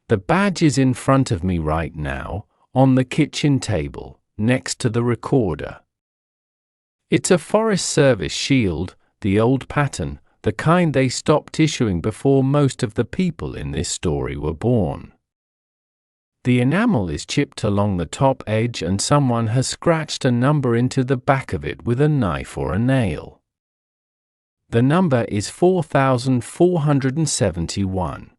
The badge is in front of me right now, on the kitchen table, next to the recorder. It's a Forest Service shield, the old pattern, the kind they stopped issuing before most of the people in this story were born. The enamel is chipped along the top edge and someone has scratched a number into the back of it with a knife or a nail. The number is 4471.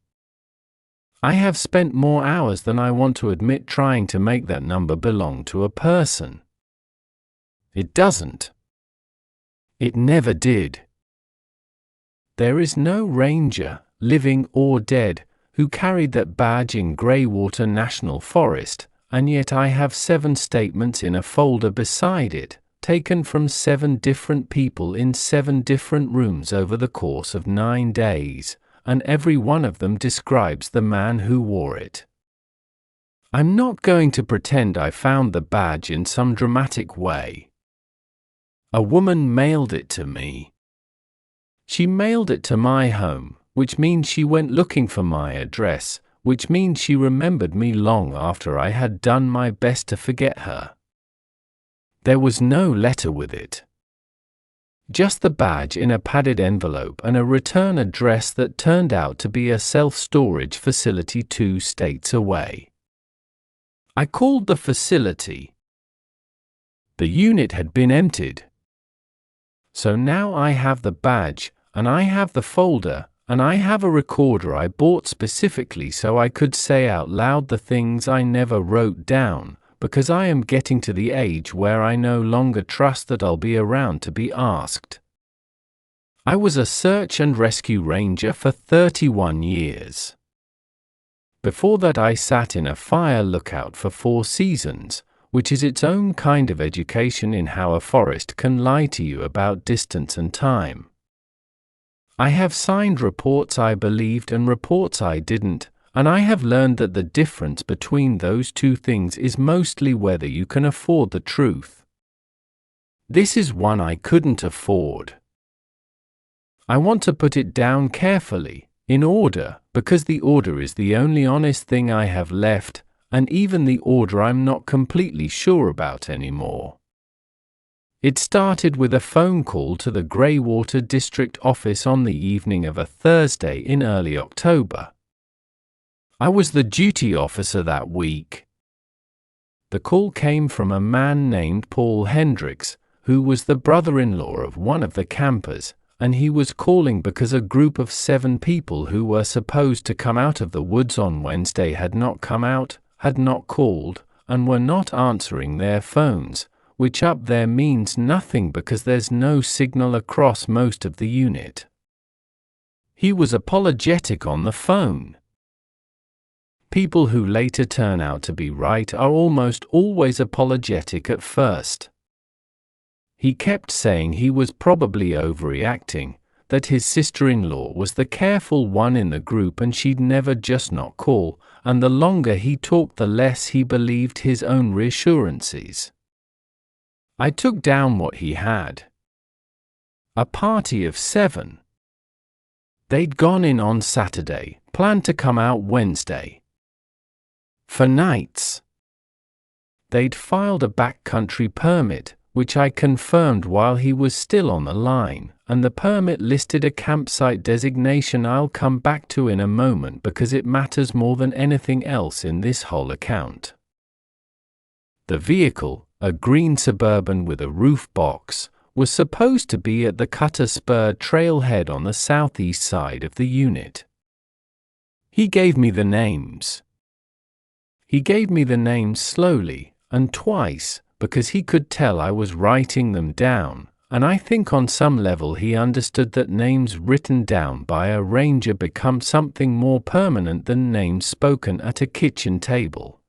I have spent more hours than I want to admit trying to make that number belong to a person. It doesn't. It never did. There is no ranger, living or dead, who carried that badge in Greywater National Forest, and yet I have 7 statements in a folder beside it, taken from 7 different people in 7 different rooms over the course of 9 days, and every one of them describes the man who wore it. I'm not going to pretend I found the badge in some dramatic way. A woman mailed it to me. She mailed it to my home, which means she went looking for my address, which means she remembered me long after I had done my best to forget her. There was no letter with it. Just the badge in a padded envelope and a return address that turned out to be a self-storage facility 2 states away. I called the facility. The unit had been emptied. So now I have the badge, and I have the folder, and I have a recorder I bought specifically so I could say out loud the things I never wrote down, because I am getting to the age where I no longer trust that I'll be around to be asked. I was a search and rescue ranger for 31 years. Before that I sat in a fire lookout for 4 seasons, which is its own kind of education in how a forest can lie to you about distance and time. I have signed reports I believed and reports I didn't, and I have learned that the difference between those 2 things is mostly whether you can afford the truth. This is one I couldn't afford. I want to put it down carefully, in order, because the order is the only honest thing I have left, and even the order I'm not completely sure about anymore. It started with a phone call to the Greywater District Office on the evening of a Thursday in early October. I was the duty officer that week. The call came from a man named Paul Hendricks, who was the brother-in-law of one of the campers, and he was calling because a group of 7 people who were supposed to come out of the woods on Wednesday had not come out, had not called, and were not answering their phones, which up there means nothing because there's no signal across most of the unit. He was apologetic on the phone. People who later turn out to be right are almost always apologetic at first. He kept saying he was probably overreacting, that his sister-in-law was the careful one in the group and she'd never just not call, and the longer he talked the less he believed his own reassurances. I took down what he had. A party of 7. They'd gone in on Saturday, planned to come out Wednesday. For nights. They'd filed a backcountry permit, which I confirmed while he was still on the line, and the permit listed a campsite designation I'll come back to in a moment because it matters more than anything else in this whole account. The vehicle, a green Suburban with a roof box, was supposed to be at the Cutter Spur trailhead on the southeast side of the unit. He gave me the names. He gave me the names slowly, and twice, because he could tell I was writing them down, and I think on some level he understood that names written down by a ranger become something more permanent than names spoken at a kitchen table.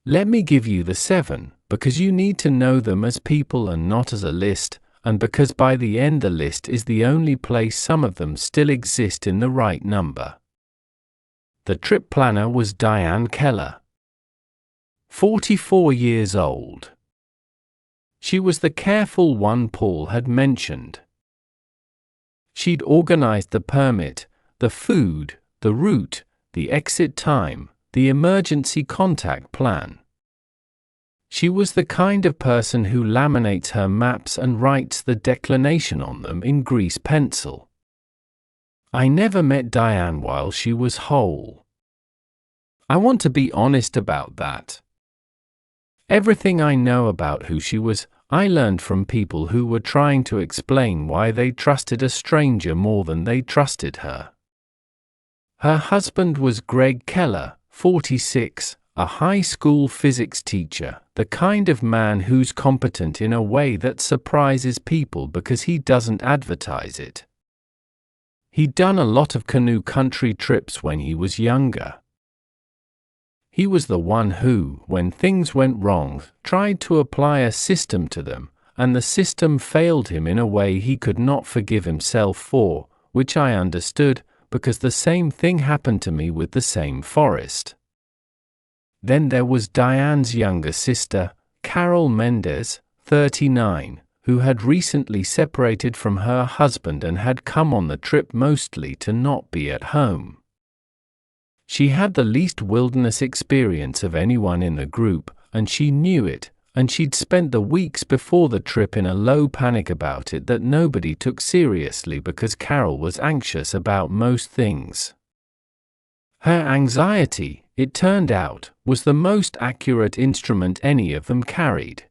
Let me give you the 7, because you need to know them as people and not as a list, and because by the end the list is the only place some of them still exist in the right number. The trip planner was Diane Keller, 44 years old. She was the careful one Paul had mentioned. She'd organized the permit, the food, the route, the exit time, the emergency contact plan. She was the kind of person who laminates her maps and writes the declination on them in grease pencil. I never met Diane while she was whole. I want to be honest about that. Everything I know about who she was, I learned from people who were trying to explain why they trusted a stranger more than they trusted her. Her husband was Greg Keller, 46, a high school physics teacher, the kind of man who's competent in a way that surprises people because he doesn't advertise it. He'd done a lot of canoe country trips when he was younger. He was the one who, when things went wrong, tried to apply a system to them, and the system failed him in a way he could not forgive himself for, which I understood, because the same thing happened to me with the same forest. Then there was Diane's younger sister, Carol Mendez, 39, who had recently separated from her husband and had come on the trip mostly to not be at home. She had the least wilderness experience of anyone in the group, and she knew it, and she'd spent the weeks before the trip in a low panic about it that nobody took seriously because Carol was anxious about most things. Her anxiety, it turned out, was the most accurate instrument any of them carried.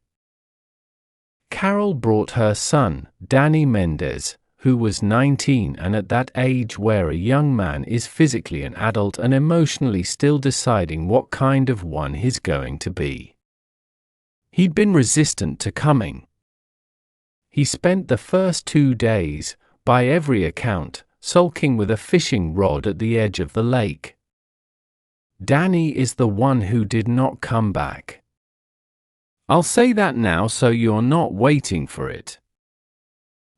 Carol brought her son, Danny Mendez, who was 19 and at that age where a young man is physically an adult and emotionally still deciding what kind of one he's going to be. He'd been resistant to coming. He spent the first 2 days, by every account, sulking with a fishing rod at the edge of the lake. Danny is the one who did not come back. I'll say that now so you're not waiting for it.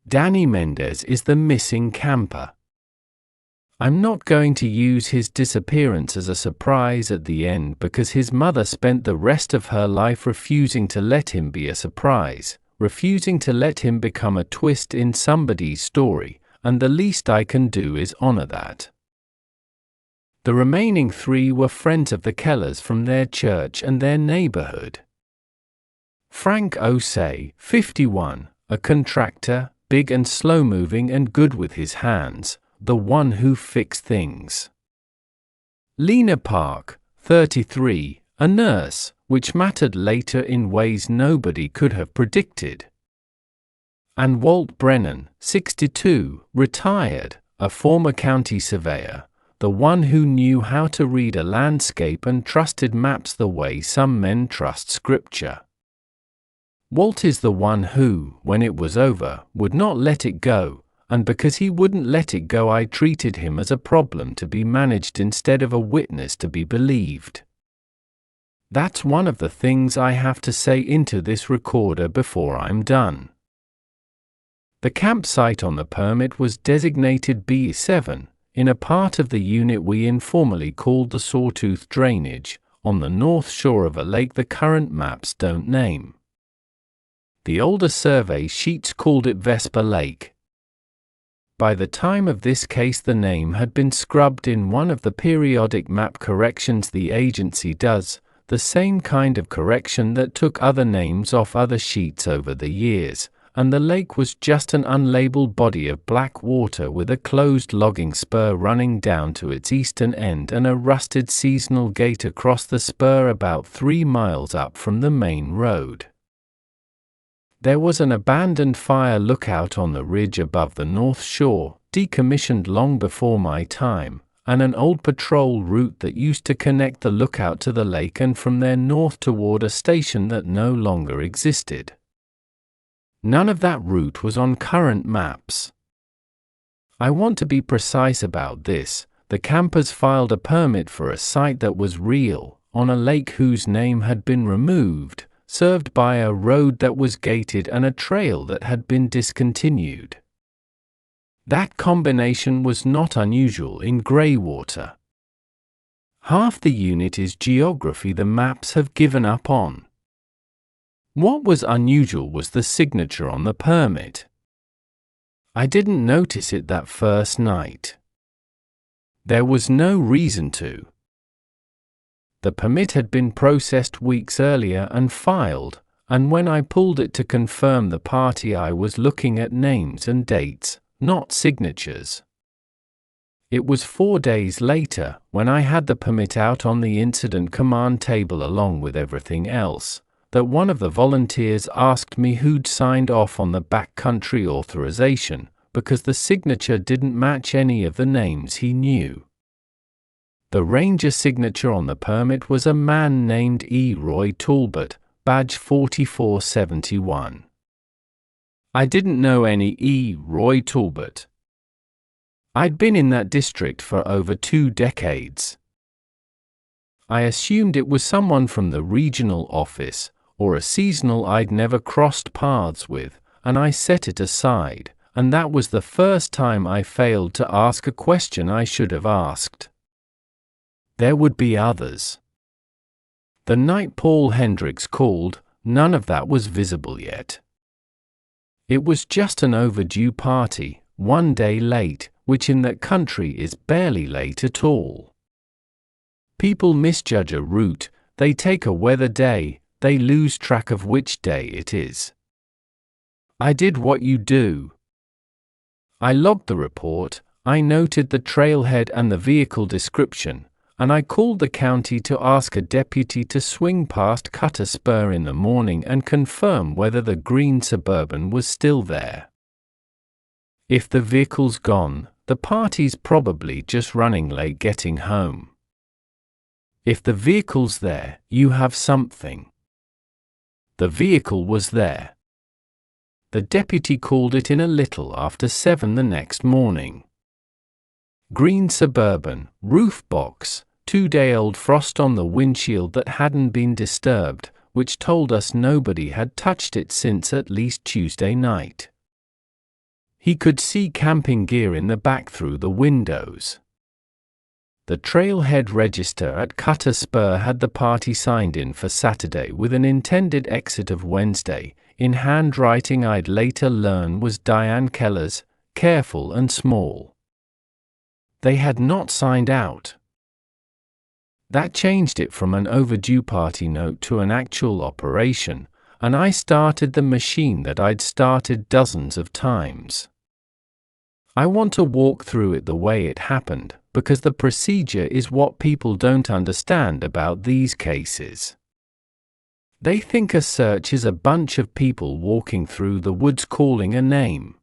Danny Mendez is the missing camper. I'm not going to use his disappearance as a surprise at the end because his mother spent the rest of her life refusing to let him be a surprise, refusing to let him become a twist in somebody's story, and the least I can do is honor that. The remaining 3 were friends of the Kellers from their church and their neighborhood. Frank Osei, 51, a contractor, big and slow-moving and good with his hands, the one who fixed things. Lena Park, 33, a nurse, which mattered later in ways nobody could have predicted. And Walt Brennan, 62, retired, a former county surveyor, the one who knew how to read a landscape and trusted maps the way some men trust scripture. Walt is the one who, when it was over, would not let it go, and because he wouldn't let it go, I treated him as a problem to be managed instead of a witness to be believed. That's one of the things I have to say into this recorder before I'm done. The campsite on the permit was designated B7, in a part of the unit we informally called the Sawtooth Drainage, on the north shore of a lake the current maps don't name. The older survey sheets called it Vesper Lake. By the time of this case, the name had been scrubbed in one of the periodic map corrections the agency does, the same kind of correction that took other names off other sheets over the years, and the lake was just an unlabeled body of black water with a closed logging spur running down to its eastern end and a rusted seasonal gate across the spur about 3 miles up from the main road. There was an abandoned fire lookout on the ridge above the north shore, decommissioned long before my time, and an old patrol route that used to connect the lookout to the lake and from there north toward a station that no longer existed. None of that route was on current maps. I want to be precise about this. The campers filed a permit for a site that was real, on a lake whose name had been removed, served by a road that was gated and a trail that had been discontinued. That combination was not unusual in Greywater. Half the unit is geography the maps have given up on. What was unusual was the signature on the permit. I didn't notice it that first night. There was no reason to. The permit had been processed weeks earlier and filed, and when I pulled it to confirm the party, I was looking at names and dates, not signatures. It was 4 days later, when I had the permit out on the incident command table along with everything else, that one of the volunteers asked me who'd signed off on the backcountry authorization, because the signature didn't match any of the names he knew. The ranger signature on the permit was a man named E. Roy Talbot, badge 4471. I didn't know any E. Roy Talbot. I'd been in that district for over 2 decades. I assumed it was someone from the regional office, or a seasonal I'd never crossed paths with, and I set it aside, and that was the first time I failed to ask a question I should have asked. There would be others. The night Paul Hendricks called, none of that was visible yet. It was just an overdue party, 1 day late, which in that country is barely late at all. People misjudge a route, they take a weather day, they lose track of which day it is. I did what you do. I logged the report, I noted the trailhead and the vehicle description, and I called the county to ask a deputy to swing past Cutter Spur in the morning and confirm whether the green Suburban was still there. If the vehicle's gone, the party's probably just running late getting home. If the vehicle's there, you have something. The vehicle was there. The deputy called it in a little after 7 the next morning. Green Suburban, roof box, 2-day-old frost on the windshield that hadn't been disturbed, which told us nobody had touched it since at least Tuesday night. He could see camping gear in the back through the windows. The trailhead register at Cutter Spur had the party signed in for Saturday with an intended exit of Wednesday, in handwriting I'd later learn was Diane Keller's, careful and small. They had not signed out. That changed it from an overdue party note to an actual operation, and I started the machine that I'd started dozens of times. I want to walk through it the way it happened, because the procedure is what people don't understand about these cases. They think a search is a bunch of people walking through the woods calling a name.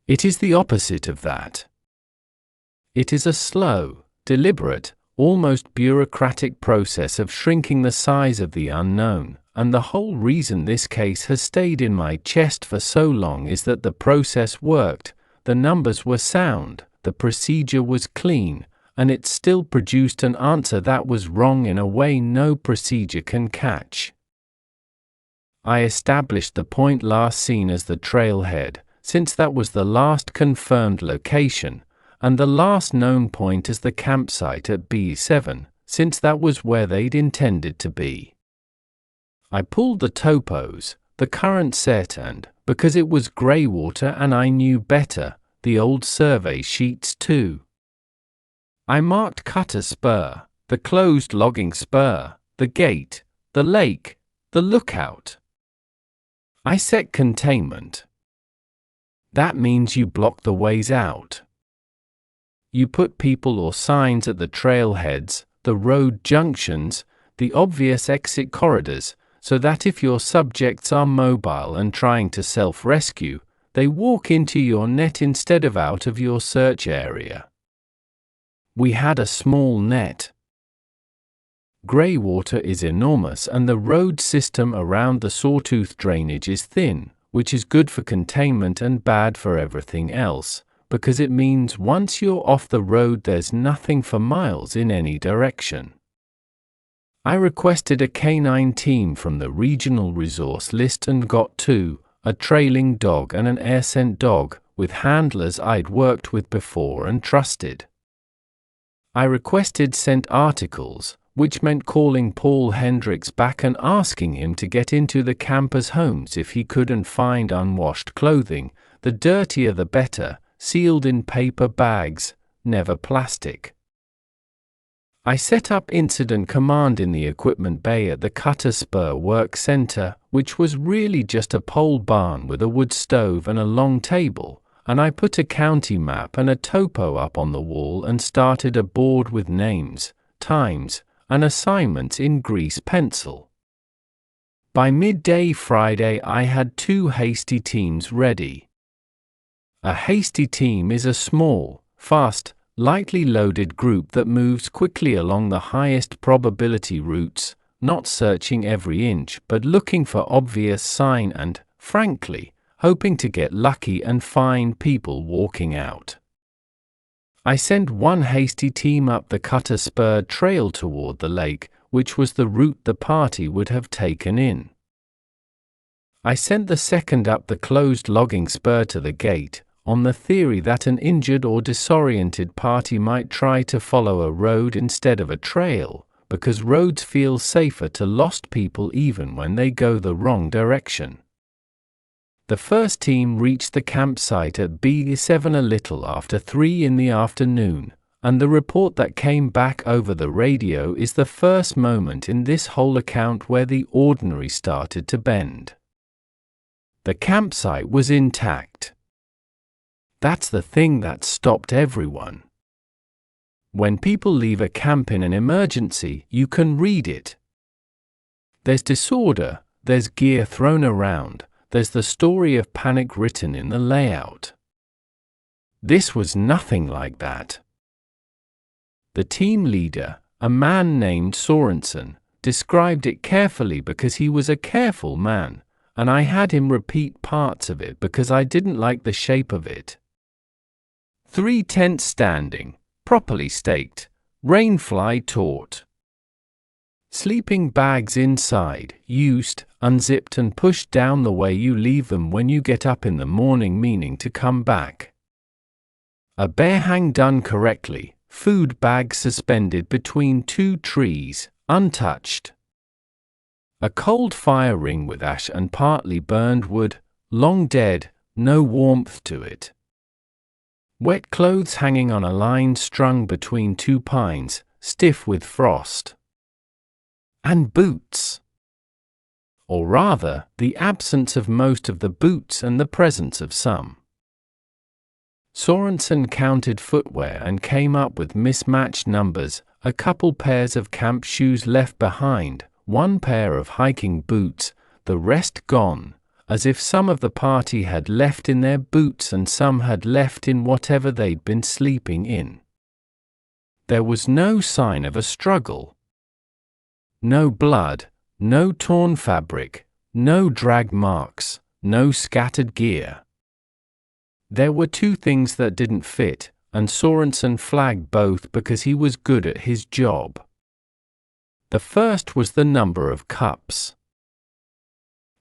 It is the opposite of that. It is a slow, deliberate, almost bureaucratic process of shrinking the size of the unknown, and the whole reason this case has stayed in my chest for so long is that the process worked, the numbers were sound, the procedure was clean, and it still produced an answer that was wrong in a way no procedure can catch. I established the point last seen as the trailhead, since that was the last confirmed location, and the last known point as the campsite at B7, since that was where they'd intended to be. I pulled the topos, the current set and, because it was Greywater and I knew better, the old survey sheets too. I marked Cutter Spur, the closed logging spur, the gate, the lake, the lookout. I set containment. That means you block the ways out. You put people or signs at the trailheads, the road junctions, the obvious exit corridors, so that if your subjects are mobile and trying to self-rescue, they walk into your net instead of out of your search area. We had a small net. Greywater is enormous and the road system around the Sawtooth drainage is thin, which is good for containment and bad for everything else, because it means once you're off the road there's nothing for miles in any direction. I requested a canine team from the regional resource list and got 2, a trailing dog and an air scent dog, with handlers I'd worked with before and trusted. I requested scent articles, which meant calling Paul Hendricks back and asking him to get into the campers' homes if he couldn't find unwashed clothing, the dirtier the better, sealed in paper bags, never plastic. I set up incident command in the equipment bay at the Cutter Spur Work Center, which was really just a pole barn with a wood stove and a long table, and I put a county map and a topo up on the wall and started a board with names, times, and assignments in grease pencil. By midday Friday, I had 2 hasty teams ready. A hasty team is a small, fast, lightly loaded group that moves quickly along the highest probability routes, not searching every inch but looking for obvious sign and, frankly, hoping to get lucky and find people walking out. I sent 1 hasty team up the Cutter Spur Trail toward the lake, which was the route the party would have taken in. I sent the second up the closed logging spur to the gate, on the theory that an injured or disoriented party might try to follow a road instead of a trail, because roads feel safer to lost people even when they go the wrong direction. The first team reached the campsite at B7 a little after 3 in the afternoon, and the report that came back over the radio is the first moment in this whole account where the ordinary started to bend. The campsite was intact. That's the thing that stopped everyone. When people leave a camp in an emergency, you can read it. There's disorder, there's gear thrown around, there's the story of panic written in the layout. This was nothing like that. The team leader, a man named Sorensen, described it carefully because he was a careful man, and I had him repeat parts of it because I didn't like the shape of it. 3 tents standing, properly staked, rainfly taut. Sleeping bags inside, used, unzipped and pushed down the way you leave them when you get up in the morning meaning to come back. A bear hang done correctly, food bag suspended between 2 trees, untouched. A cold fire ring with ash and partly burned wood, long dead, no warmth to it. Wet clothes hanging on a line strung between 2 pines, stiff with frost. And boots. Or rather, the absence of most of the boots and the presence of some. Sorensen counted footwear and came up with mismatched numbers, a couple pairs of camp shoes left behind, 1 pair of hiking boots, the rest gone, as if some of the party had left in their boots and some had left in whatever they'd been sleeping in. There was no sign of a struggle. No blood, no torn fabric, no drag marks, no scattered gear. There were 2 things that didn't fit, and Sorensen flagged both because he was good at his job. The first was the number of cups.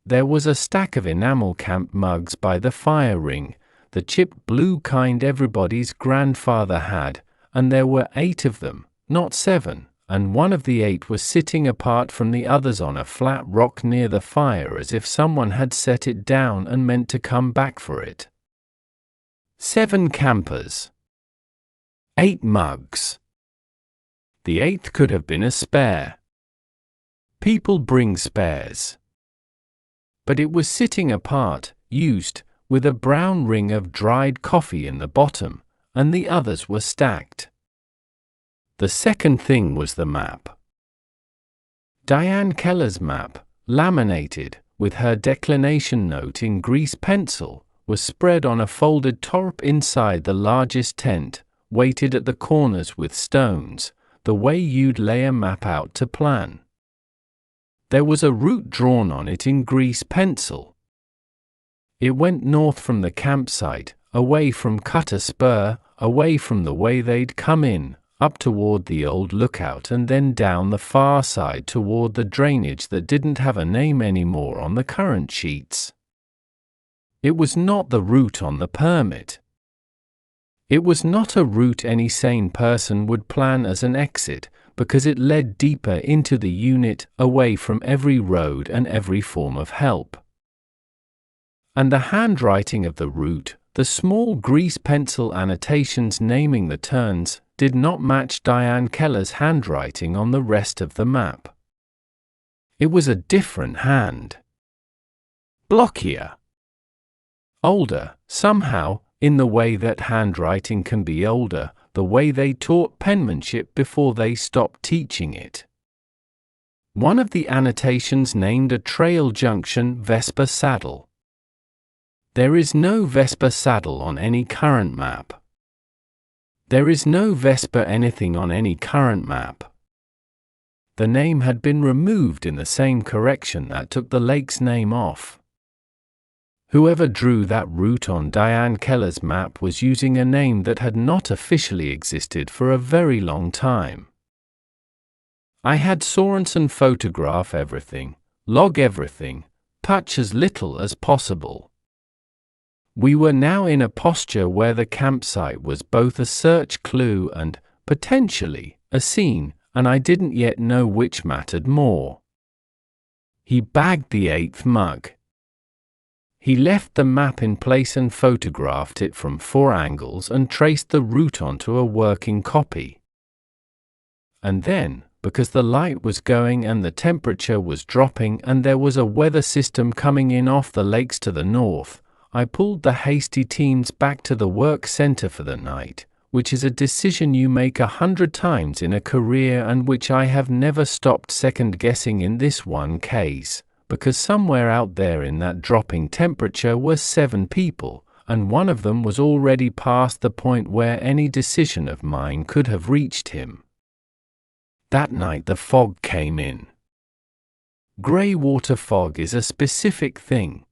There was a stack of enamel camp mugs by the fire ring, the chipped blue kind everybody's grandfather had, and there were 8 of them, not 7, and one of the 8 was sitting apart from the others on a flat rock near the fire as if someone had set it down and meant to come back for it. 7 campers. 8 mugs. The 8th could have been a spare. People bring spares. But it was sitting apart, used, with a brown ring of dried coffee in the bottom, and the others were stacked. The second thing was the map. Diane Keller's map, laminated, with her declination note in grease pencil, was spread on a folded tarp inside the largest tent, weighted at the corners with stones, the way you'd lay a map out to plan. There was a route drawn on it in grease pencil. It went north from the campsite, away from Cutter Spur, away from the way they'd come in, up toward the old lookout and then down the far side toward the drainage that didn't have a name anymore on the current sheets. It was not the route on the permit. It was not a route any sane person would plan as an exit, because it led deeper into the unit, away from every road and every form of help. And the handwriting of the route, the small grease pencil annotations naming the turns did not match Diane Keller's handwriting on the rest of the map. It was a different hand. Blockier. Older, somehow, in the way that handwriting can be older, the way they taught penmanship before they stopped teaching it. One of the annotations named a trail junction Vesper Saddle. There is no Vesper Saddle on any current map. There is no Vesper anything on any current map. The name had been removed in the same correction that took the lake's name off. Whoever drew that route on Diane Keller's map was using a name that had not officially existed for a very long time. I had Sorensen photograph everything, log everything, touch as little as possible. We were now in a posture where the campsite was both a search clue and, potentially, a scene, and I didn't yet know which mattered more. He bagged the 8th mug. He left the map in place and photographed it from 4 angles and traced the route onto a working copy. And then, because the light was going and the temperature was dropping and there was a weather system coming in off the lakes to the north, I pulled the hasty teens back to the work center for the night, which is a decision you make 100 times in a career and which I have never stopped second-guessing in this one case, because somewhere out there in that dropping temperature were 7 people, and one of them was already past the point where any decision of mine could have reached him. That night the fog came in. Greywater fog is a specific thing.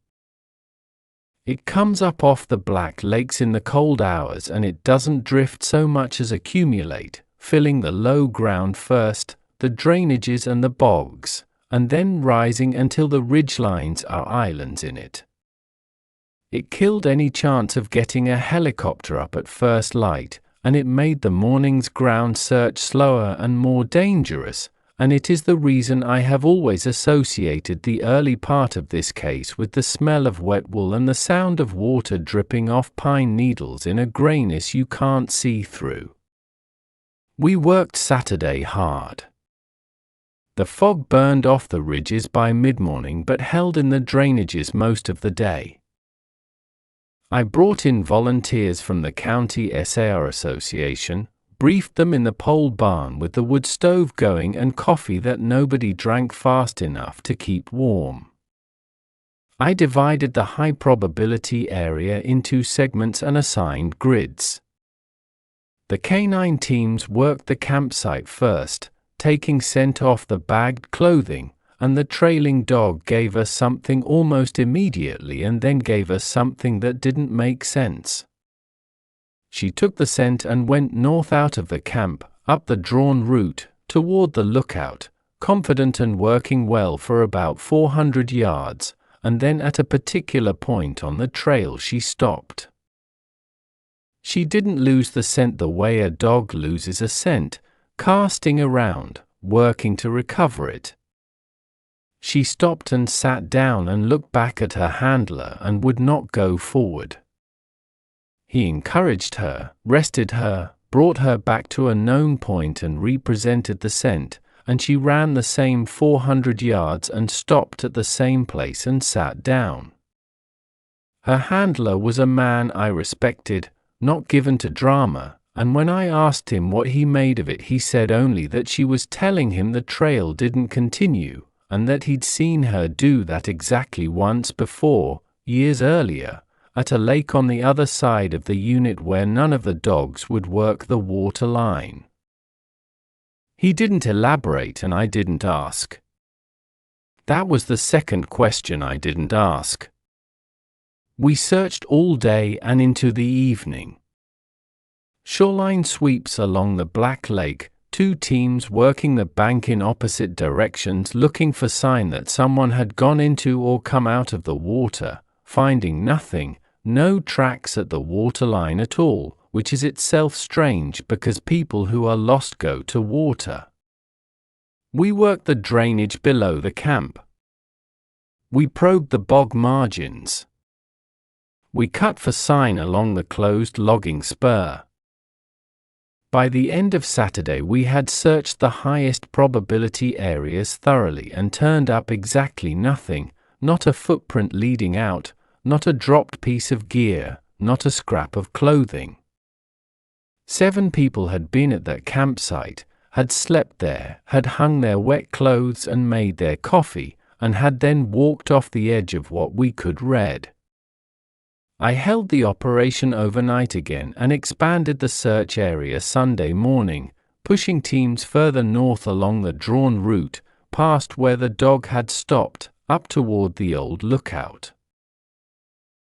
It comes up off the Black Lakes in the cold hours and it doesn't drift so much as accumulate, filling the low ground first, the drainages and the bogs, and then rising until the ridgelines are islands in it. It killed any chance of getting a helicopter up at first light, and it made the morning's ground search slower and more dangerous, and it is the reason I have always associated the early part of this case with the smell of wet wool and the sound of water dripping off pine needles in a grayness you can't see through. We worked Saturday hard. The fog burned off the ridges by mid-morning but held in the drainages most of the day. I brought in volunteers from the County SAR Association, briefed them in the pole barn with the wood stove going and coffee that nobody drank fast enough to keep warm. I divided the high probability area into segments and assigned grids. The canine teams worked the campsite first, taking scent off the bagged clothing, and the trailing dog gave us something almost immediately and then gave us something that didn't make sense. She took the scent and went north out of the camp, up the drawn route, toward the lookout, confident and working well for about 400 yards, and then at a particular point on the trail she stopped. She didn't lose the scent the way a dog loses a scent, casting around, working to recover it. She stopped and sat down and looked back at her handler and would not go forward. He encouraged her, rested her, brought her back to a known point and represented the scent, and she ran the same 400 yards and stopped at the same place and sat down. Her handler was a man I respected, not given to drama, and when I asked him what he made of it he said only that she was telling him the trail didn't continue, and that he'd seen her do that exactly once before, years earlier, at a lake on the other side of the unit where none of the dogs would work the water line. He didn't elaborate and I didn't ask. That was the second question I didn't ask. We searched all day and into the evening. Shoreline sweeps along the Black Lake, 2 teams working the bank in opposite directions looking for sign that someone had gone into or come out of the water, finding nothing, no tracks at the waterline at all, which is itself strange because people who are lost go to water. We worked the drainage below the camp. We probed the bog margins. We cut for sign along the closed logging spur. By the end of Saturday we had searched the highest probability areas thoroughly and turned up exactly nothing, not a footprint leading out, not a dropped piece of gear, not a scrap of clothing. 7 people had been at that campsite, had slept there, had hung their wet clothes and made their coffee, and had then walked off the edge of what we could read. I held the operation overnight again and expanded the search area Sunday morning, pushing teams further north along the drawn route, past where the dog had stopped, up toward the old lookout.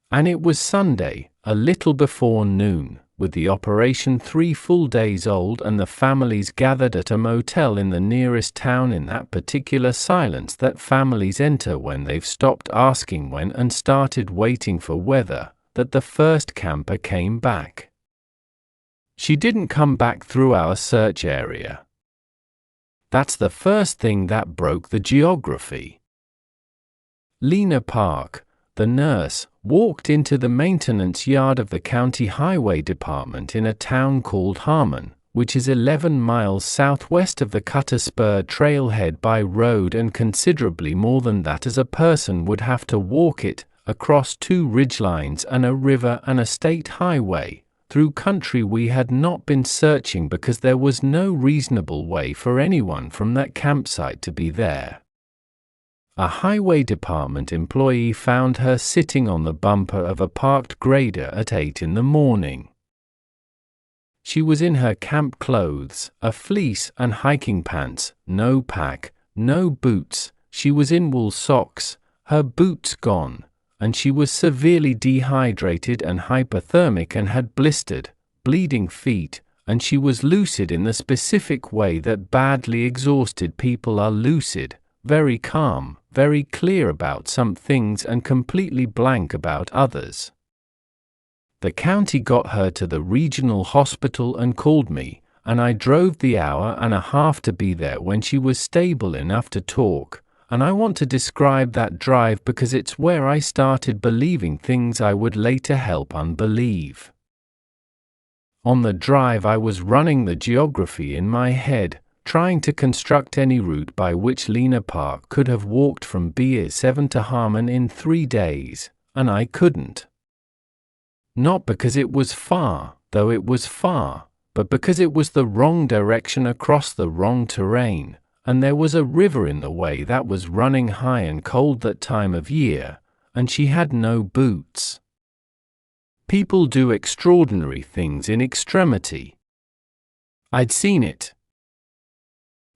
And it was Sunday, a little before noon, with the operation 3 full days old and the families gathered at a motel in the nearest town in that particular silence that families enter when they've stopped asking when and started waiting for weather, that the first camper came back. She didn't come back through our search area. That's the first thing that broke the geography. Lena Park, the nurse, walked into the maintenance yard of the county highway department in a town called Harmon, which is 11 miles southwest of the Cutter Spur trailhead by road and considerably more than that as a person would have to walk it, across 2 ridgelines and a river and a state highway, through country we had not been searching because there was no reasonable way for anyone from that campsite to be there. A highway department employee found her sitting on the bumper of a parked grader at 8 in the morning. She was in her camp clothes, a fleece and hiking pants, no pack, no boots, she was in wool socks, her boots gone, and she was severely dehydrated and hypothermic and had blistered, bleeding feet, and she was lucid in the specific way that badly exhausted people are lucid, very calm, very clear about some things and completely blank about others. The county got her to the regional hospital and called me, and I drove the hour and a half to be there when she was stable enough to talk, and I want to describe that drive because it's where I started believing things I would later help unbelieve. On the drive I was running the geography in my head, trying to construct any route by which Lena Park could have walked from BA7 to Harmon in 3 days, and I couldn't. Not because it was far, though it was far, but because it was the wrong direction across the wrong terrain, and there was a river in the way that was running high and cold that time of year, and she had no boots. People do extraordinary things in extremity. I'd seen it.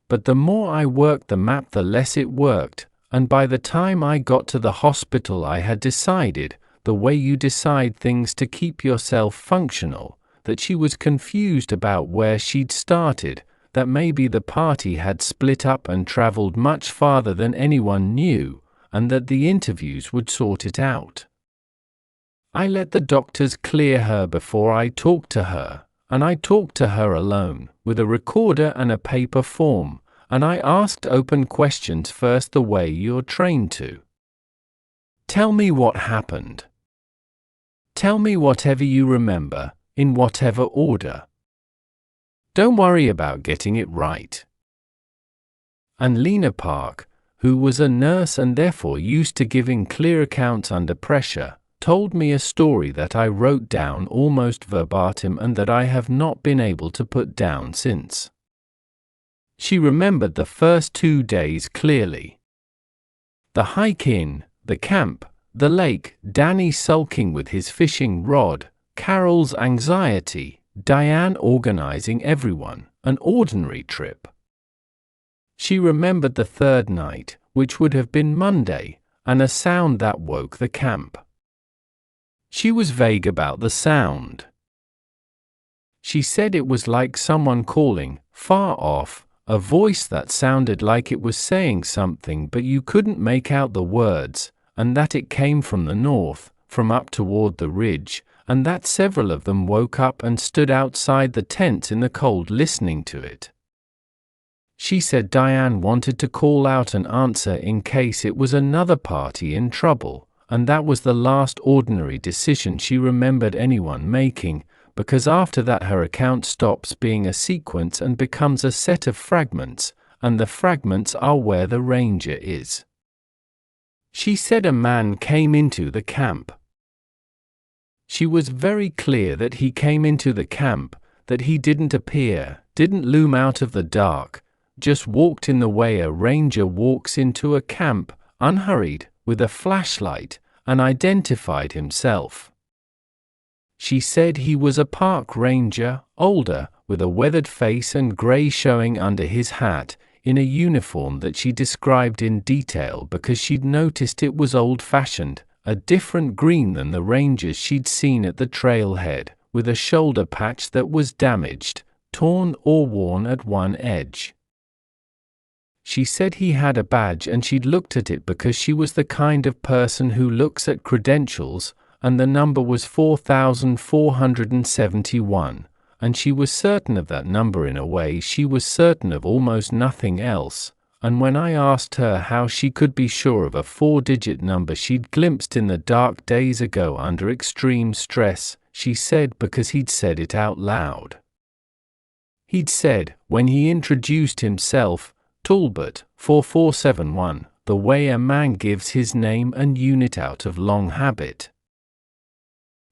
But the more I worked the map the less it worked, and by the time I got to the hospital I had decided, the way you decide things to keep yourself functional, that she was confused about where she'd started, that maybe the party had split up and traveled much farther than anyone knew, and that the interviews would sort it out. I let the doctors clear her before I talked to her, and I talked to her alone, with a recorder and a paper form, and I asked open questions first the way you're trained to. Tell me what happened. Tell me whatever you remember, in whatever order. Don't worry about getting it right. And Lena Park, who was a nurse and therefore used to giving clear accounts under pressure, told me a story that I wrote down almost verbatim and that I have not been able to put down since. She remembered the first 2 days clearly. The hike in, the camp, the lake, Danny sulking with his fishing rod, Carol's anxiety, Diane organizing everyone, an ordinary trip. She remembered the 3rd night, which would have been Monday, and a sound that woke the camp. She was vague about the sound. She said it was like someone calling, far off, a voice that sounded like it was saying something but you couldn't make out the words, and that it came from the north, from up toward the ridge, and that several of them woke up and stood outside the tents in the cold listening to it. She said Diane wanted to call out an answer in case it was another party in trouble, and that was the last ordinary decision she remembered anyone making, because after that her account stops being a sequence and becomes a set of fragments, and the fragments are where the ranger is. She said a man came into the camp. She was very clear that he came into the camp, that he didn't appear, didn't loom out of the dark, just walked in the way a ranger walks into a camp, unhurried, with a flashlight, and identified himself. She said he was a park ranger, older, with a weathered face and grey showing under his hat, in a uniform that she described in detail because she'd noticed it was old-fashioned, a different green than the rangers she'd seen at the trailhead, with a shoulder patch that was damaged, torn or worn at one edge. She said he had a badge and she'd looked at it because she was the kind of person who looks at credentials, and the number was 4471, and she was certain of that number in a way she was certain of almost nothing else, and when I asked her how she could be sure of a 4-digit number she'd glimpsed in the dark days ago under extreme stress, she said because he'd said it out loud. He'd said, when he introduced himself, Talbot, 4471, the way a man gives his name and unit out of long habit.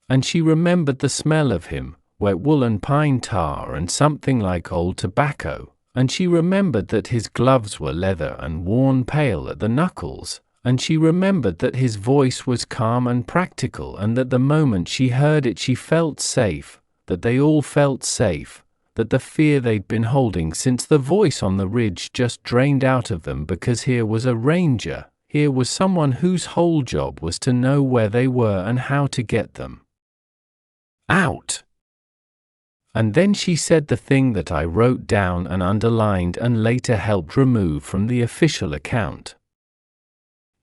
And she remembered the smell of him, wet wool and pine tar and something like old tobacco, and she remembered that his gloves were leather and worn pale at the knuckles, and she remembered that his voice was calm and practical and that the moment she heard it she felt safe, that they all felt safe, that the fear they'd been holding since the voice on the ridge just drained out of them because here was a ranger, here was someone whose whole job was to know where they were and how to get them out. And then she said the thing that I wrote down and underlined and later helped remove from the official account.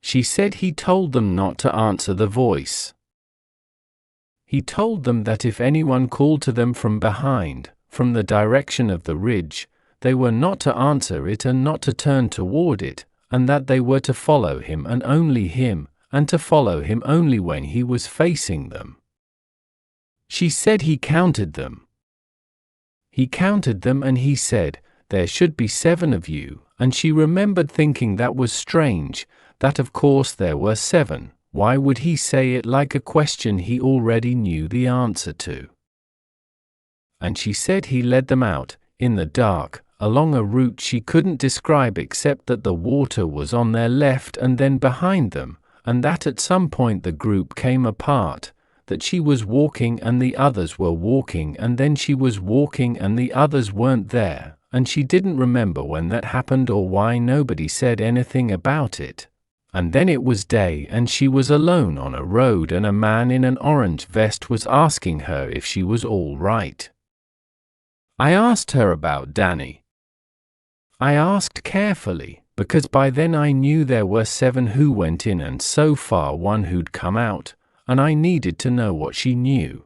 She said he told them not to answer the voice. He told them that if anyone called to them from behind, from the direction of the ridge, they were not to answer it and not to turn toward it, and that they were to follow him and only him, and to follow him only when he was facing them. She said he counted them. He counted them and he said, "There should be 7 of you," and she remembered thinking that was strange, that of course there were 7, why would he say it like a question he already knew the answer to? And she said he led them out, in the dark, along a route she couldn't describe except that the water was on their left and then behind them, and that at some point the group came apart, that she was walking and the others were walking and then she was walking and the others weren't there, and she didn't remember when that happened or why nobody said anything about it. And then it was day and she was alone on a road and a man in an orange vest was asking her if she was all right. I asked her about Danny. I asked carefully, because by then I knew there were 7 who went in and so far 1 who'd come out, and I needed to know what she knew.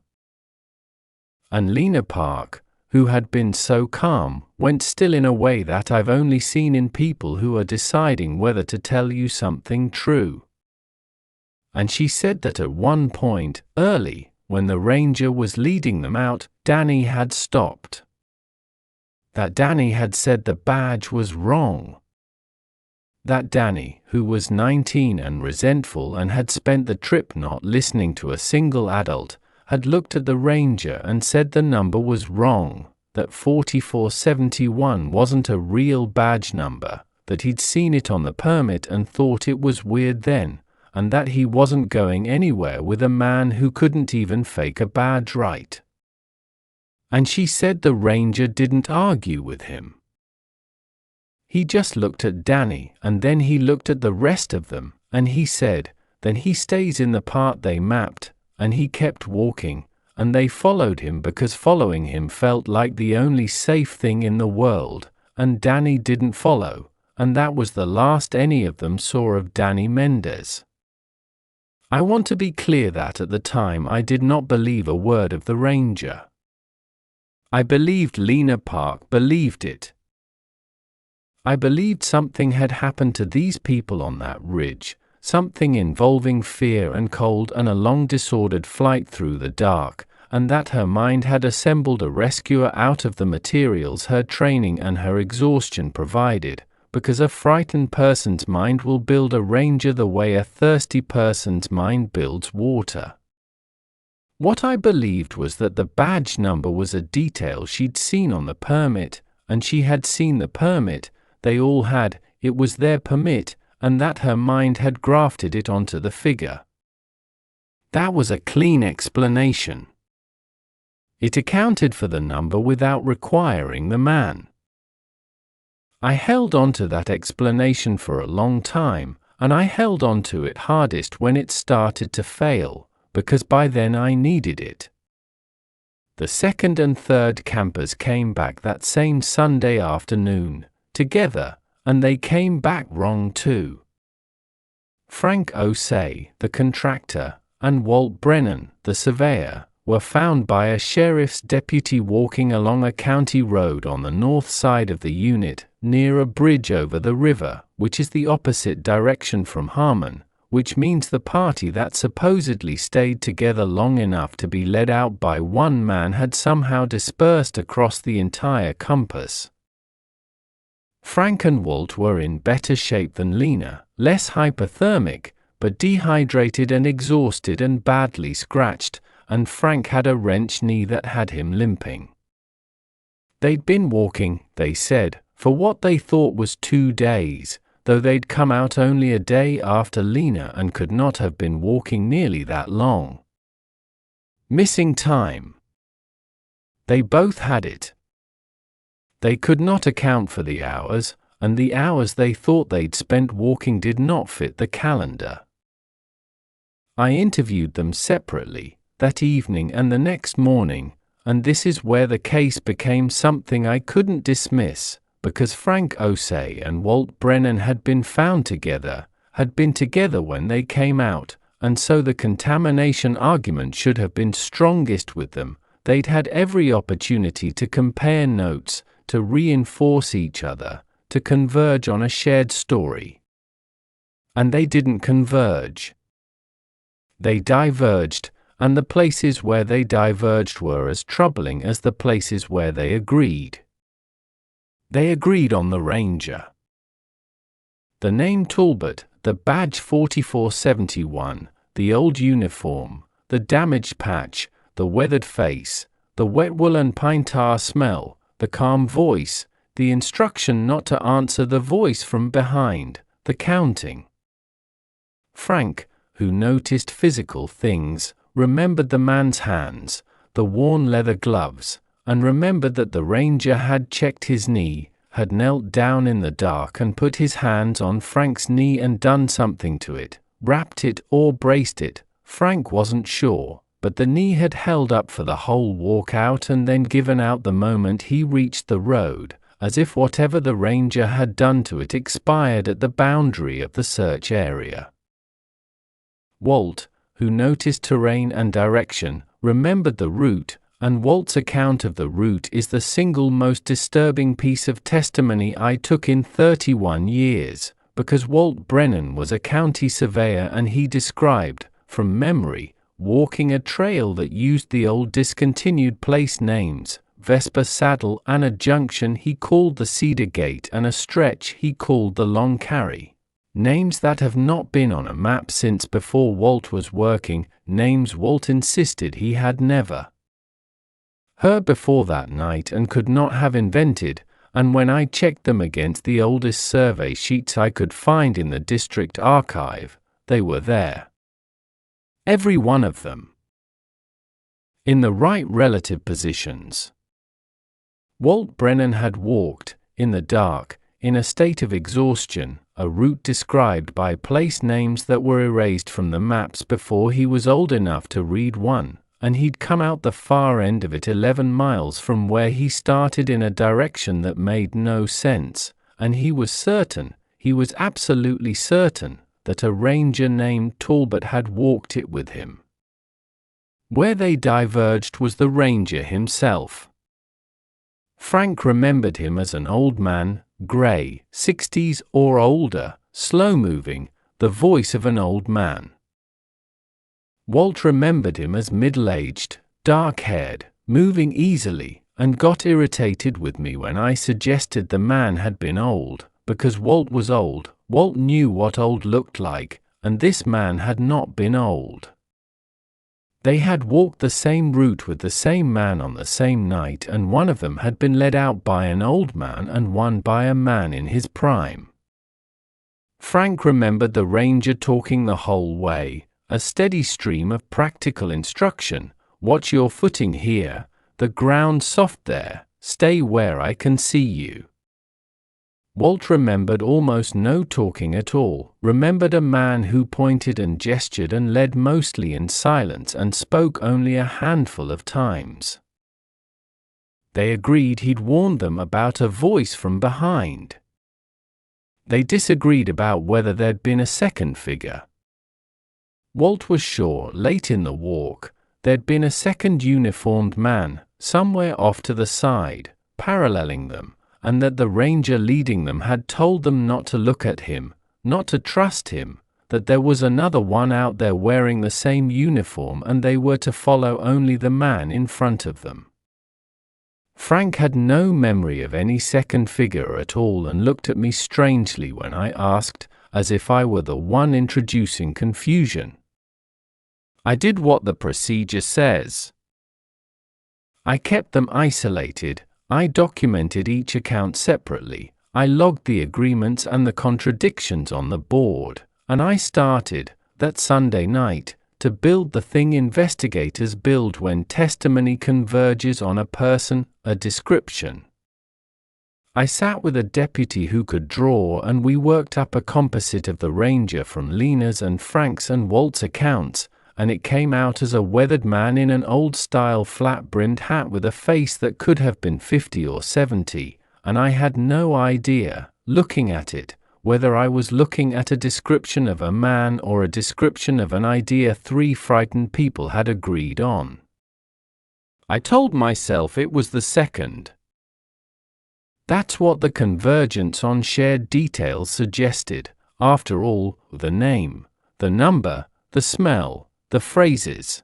And Lena Park, who had been so calm, went still in a way that I've only seen in people who are deciding whether to tell you something true. And she said that at one point, early, when the ranger was leading them out, Danny had stopped. That Danny had said the badge was wrong. That Danny, who was 19 and resentful and had spent the trip not listening to a single adult, had looked at the ranger and said the number was wrong, that 4471 wasn't a real badge number, that he'd seen it on the permit and thought it was weird then, and that he wasn't going anywhere with a man who couldn't even fake a badge right. And she said the ranger didn't argue with him. He just looked at Danny and then he looked at the rest of them, and he said, then he stays in the part they mapped, and he kept walking, and they followed him because following him felt like the only safe thing in the world, and Danny didn't follow, and that was the last any of them saw of Danny Mendez. I want to be clear that at the time I did not believe a word of the ranger. I believed Lena Park believed it. I believed something had happened to these people on that ridge, something involving fear and cold and a long disordered flight through the dark, and that her mind had assembled a rescuer out of the materials her training and her exhaustion provided, because a frightened person's mind will build a ranger the way a thirsty person's mind builds water. What I believed was that the badge number was a detail she'd seen on the permit, and she had seen the permit, they all had, it was their permit, and that her mind had grafted it onto the figure. That was a clean explanation. It accounted for the number without requiring the man. I held on to that explanation for a long time, and I held on to it hardest when it started to fail, because by then I needed it. The second and third campers came back that same Sunday afternoon, together, and they came back wrong too. Frank O'Say, the contractor, and Walt Brennan, the surveyor, were found by a sheriff's deputy walking along a county road on the north side of the unit, near a bridge over the river, which is the opposite direction from Harmon, which means the party that supposedly stayed together long enough to be led out by one man had somehow dispersed across the entire compass. Frank and Walt were in better shape than Lena, less hypothermic, but dehydrated and exhausted and badly scratched, and Frank had a wrenched knee that had him limping. They'd been walking, they said, for what they thought was 2 days, though they'd come out only a day after Lena and could not have been walking nearly that long. Missing time. They both had it. They could not account for the hours, and the hours they thought they'd spent walking did not fit the calendar. I interviewed them separately, that evening and the next morning, and this is where the case became something I couldn't dismiss, because Frank O'Say and Walt Brennan had been found together, had been together when they came out, and so the contamination argument should have been strongest with them. They'd had every opportunity to compare notes, to reinforce each other, to converge on a shared story. And they didn't converge. They diverged, and the places where they diverged were as troubling as the places where they agreed. They agreed on the ranger. The name Talbot, the badge 4471, the old uniform, the damaged patch, the weathered face, the wet wool and pine tar smell, the calm voice, the instruction not to answer the voice from behind, the counting. Frank, who noticed physical things, remembered the man's hands, the worn leather gloves, and remembered that the ranger had checked his knee, had knelt down in the dark and put his hands on Frank's knee and done something to it, wrapped it or braced it. Frank wasn't sure, but the knee had held up for the whole walk out and then given out the moment he reached the road, as if whatever the ranger had done to it expired at the boundary of the search area. Walt, who noticed terrain and direction, remembered the route, and Walt's account of the route is the single most disturbing piece of testimony I took in 31 years, because Walt Brennan was a county surveyor and he described, from memory, walking a trail that used the old discontinued place names, Vesper Saddle, and a junction he called the Cedar Gate and a stretch he called the Long Carry. Names that have not been on a map since before Walt was working, names Walt insisted he had never heard before that night and could not have invented, and when I checked them against the oldest survey sheets I could find in the district archive, they were there. Every one of them. In the right relative positions. Walt Brennan had walked, in the dark, in a state of exhaustion, a route described by place names that were erased from the maps before he was old enough to read one, and he'd come out the far end of it 11 miles from where he started in a direction that made no sense, and he was certain, he was absolutely certain, that a ranger named Talbot had walked it with him. Where they diverged was the ranger himself. Frank remembered him as an old man, gray, 60s or older, slow-moving, the voice of an old man. Walt remembered him as middle-aged, dark-haired, moving easily, and got irritated with me when I suggested the man had been old, because Walt was old. Walt knew what old looked like, and this man had not been old. They had walked the same route with the same man on the same night, and one of them had been led out by an old man and one by a man in his prime. Frank remembered the ranger talking the whole way, a steady stream of practical instruction: watch your footing here, the ground soft there, stay where I can see you. Walt remembered almost no talking at all, remembered a man who pointed and gestured and led mostly in silence and spoke only a handful of times. They agreed he'd warned them about a voice from behind. They disagreed about whether there'd been a second figure. Walt was sure, late in the walk, there'd been a second uniformed man, somewhere off to the side, paralleling them, and that the ranger leading them had told them not to look at him, not to trust him, that there was another one out there wearing the same uniform and they were to follow only the man in front of them. Frank had no memory of any second figure at all and looked at me strangely when I asked, as if I were the one introducing confusion. I did what the procedure says. I kept them isolated. I documented each account separately, I logged the agreements and the contradictions on the board, and I started, that Sunday night, to build the thing investigators build when testimony converges on a person, a description. I sat with a deputy who could draw, and we worked up a composite of the ranger from Lena's and Frank's and Walt's accounts, and it came out as a weathered man in an old-style flat-brimmed hat with a face that could have been 50 or 70, and I had no idea, looking at it, whether I was looking at a description of a man or a description of an idea three frightened people had agreed on. I told myself it was the second. That's what the convergence on shared details suggested. After all, the name, the number, the smell, the phrases.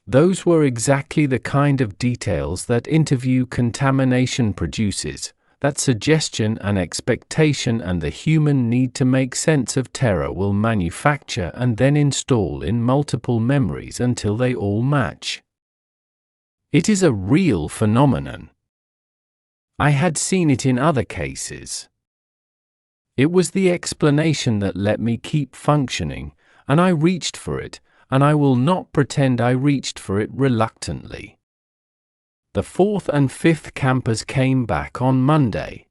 Those were exactly the kind of details that interview contamination produces, that suggestion and expectation and the human need to make sense of terror will manufacture and then install in multiple memories until they all match. It is a real phenomenon. I had seen it in other cases. It was the explanation that let me keep functioning, and I reached for it, and I will not pretend I reached for it reluctantly. The fourth and fifth campers came back on Monday.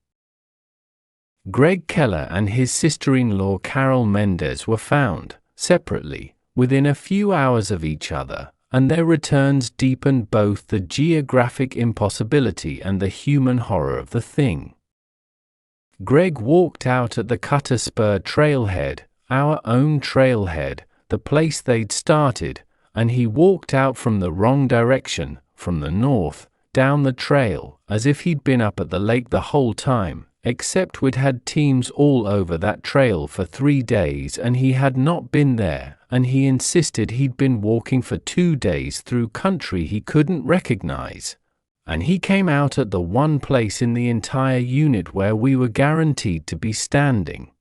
Greg Keller and his sister-in-law Carol Mendez were found, separately, within a few hours of each other, and their returns deepened both the geographic impossibility and the human horror of the thing. Greg walked out at the Cutter Spur trailhead, our own trailhead, the place they'd started, and he walked out from the wrong direction, from the north, down the trail, as if he'd been up at the lake the whole time, except we'd had teams all over that trail for 3 days and he had not been there, and he insisted he'd been walking for 2 days through country he couldn't recognize. And he came out at the one place in the entire unit where we were guaranteed to be standing.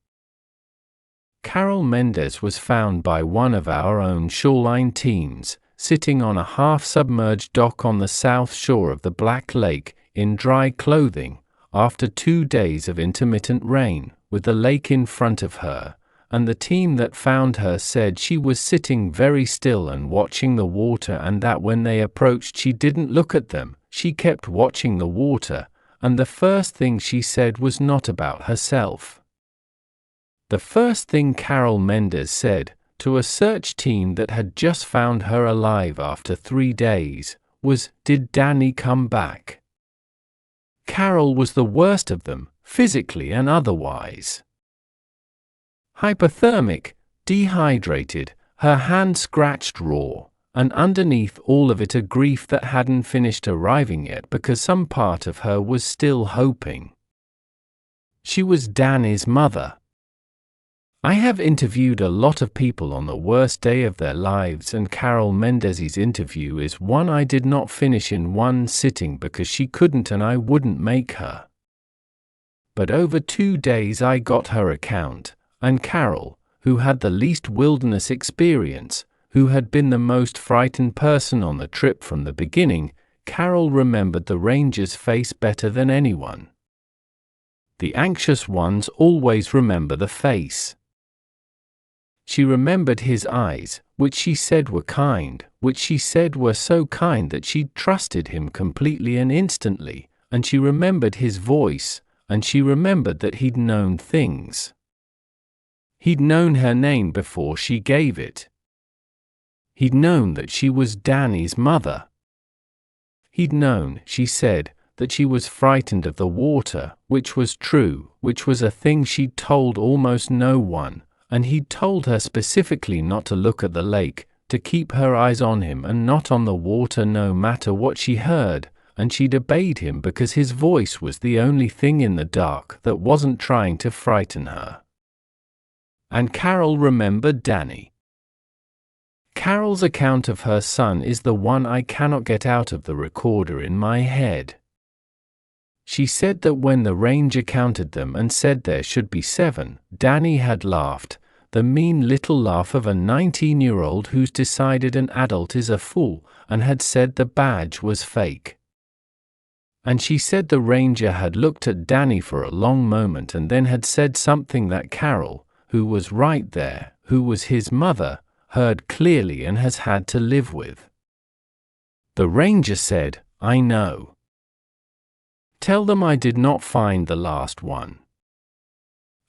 Carol Mendez was found by one of our own shoreline teams, sitting on a half-submerged dock on the south shore of the Black Lake, in dry clothing, after 2 days of intermittent rain, with the lake in front of her, and the team that found her said she was sitting very still and watching the water, and that when they approached she didn't look at them, she kept watching the water, and the first thing she said was not about herself. The first thing Carol Mendez said, to a search team that had just found her alive after 3 days, was, "Did Danny come back?" Carol was the worst of them, physically and otherwise. Hypothermic, dehydrated, her hand scratched raw, and underneath all of it a grief that hadn't finished arriving yet because some part of her was still hoping. She was Danny's mother. I have interviewed a lot of people on the worst day of their lives, and Carol Mendez's interview is one I did not finish in one sitting because she couldn't and I wouldn't make her. But over 2 days I got her account, and Carol, who had the least wilderness experience, who had been the most frightened person on the trip from the beginning, Carol remembered the ranger's face better than anyone. The anxious ones always remember the face. She remembered his eyes, which she said were kind, which she said were so kind that she trusted him completely and instantly, and she remembered his voice, and she remembered that he'd known things. He'd known her name before she gave it. He'd known that she was Danny's mother. He'd known, she said, that she was frightened of the water, which was true, which was a thing she'd told almost no one, and he'd told her specifically not to look at the lake, to keep her eyes on him and not on the water no matter what she heard, and she'd obeyed him because his voice was the only thing in the dark that wasn't trying to frighten her. And Carol remembered Danny. Carol's account of her son is the one I cannot get out of the recorder in my head. She said that when the ranger counted them and said there should be 7, Danny had laughed, the mean little laugh of a 19-year-old who's decided an adult is a fool, and had said the badge was fake. And she said the ranger had looked at Danny for a long moment and then had said something that Carol, who was right there, who was his mother, heard clearly and has had to live with. The ranger said, "I know. Tell them I did not find the last one."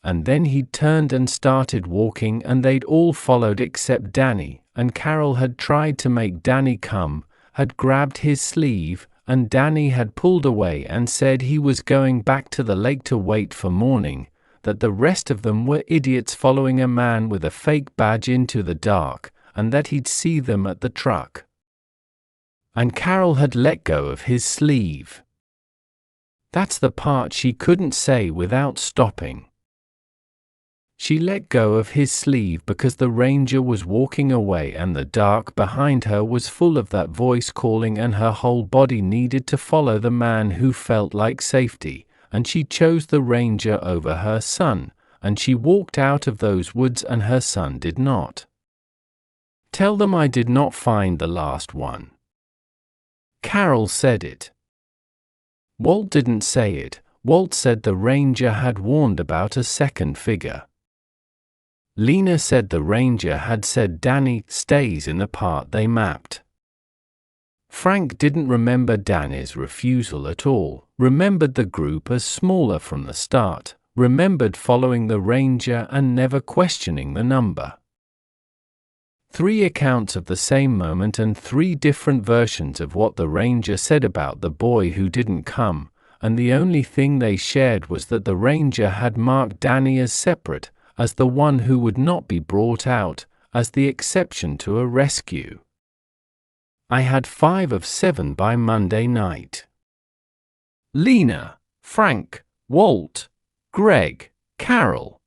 And then he turned and started walking, and they'd all followed except Danny, and Carol had tried to make Danny come, had grabbed his sleeve, and Danny had pulled away and said he was going back to the lake to wait for morning, that the rest of them were idiots following a man with a fake badge into the dark, and that he'd see them at the truck. And Carol had let go of his sleeve. That's the part she couldn't say without stopping. She let go of his sleeve because the ranger was walking away and the dark behind her was full of that voice calling, and her whole body needed to follow the man who felt like safety, and she chose the ranger over her son, and she walked out of those woods and her son did not. Tell them I did not find the last one. Carol said it. Walt didn't say it. Walt said the ranger had warned about a second figure. Lena said the ranger had said Danny stays in the part they mapped. Frank didn't remember Danny's refusal at all, remembered the group as smaller from the start, remembered following the ranger and never questioning the number. 3 accounts of the same moment and 3 different versions of what the ranger said about the boy who didn't come, and the only thing they shared was that the ranger had marked Danny as separate, as the one who would not be brought out, as the exception to a rescue. I had 5 of 7 by Monday night. Lena, Frank, Walt, Greg, Carol.